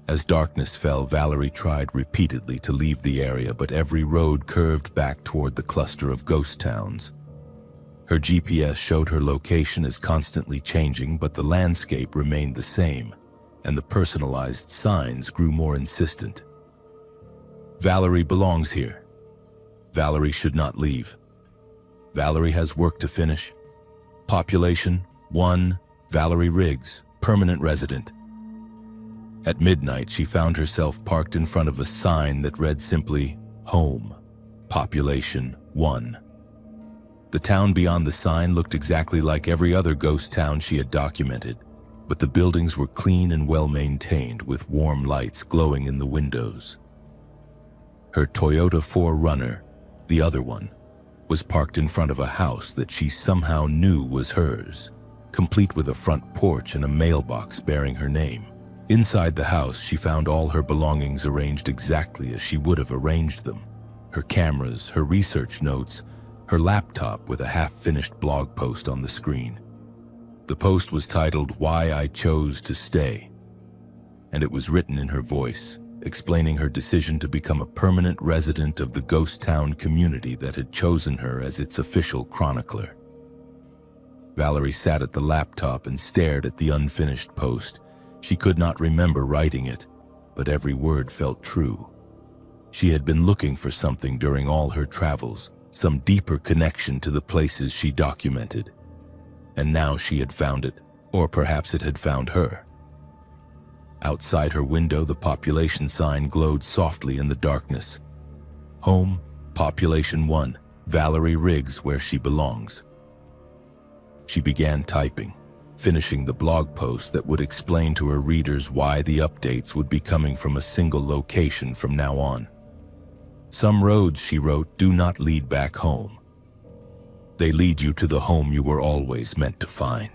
As darkness fell, Valerie tried repeatedly to leave the area, but every road curved back toward the cluster of ghost towns. Her GPS showed her location as constantly changing, but the landscape remained the same, and the personalized signs grew more insistent. Valerie belongs here. Valerie should not leave. Valerie has work to finish. Population 1, Valerie Riggs, permanent resident. At midnight, she found herself parked in front of a sign that read simply, Home, Population 1. The town beyond the sign looked exactly like every other ghost town she had documented, but the buildings were clean and well-maintained with warm lights glowing in the windows. Her Toyota 4Runner, the other one, was parked in front of a house that she somehow knew was hers, complete with a front porch and a mailbox bearing her name. Inside the house, she found all her belongings arranged exactly as she would have arranged them. Her cameras, her research notes, her laptop with a half-finished blog post on the screen. The post was titled, Why I Chose to Stay, and it was written in her voice, explaining her decision to become a permanent resident of the ghost town community that had chosen her as its official chronicler. Valerie sat at the laptop and stared at the unfinished post. She could not remember writing it, but every word felt true. She had been looking for something during all her travels, some deeper connection to the places she documented. And now she had found it, or perhaps it had found her. Outside her window, the population sign glowed softly in the darkness. Home, Population 1, Valerie Riggs, where she belongs. She began typing, finishing the blog post that would explain to her readers why the updates would be coming from a single location from now on. Some roads, she wrote, do not lead back home. They lead you to the home you were always meant to find.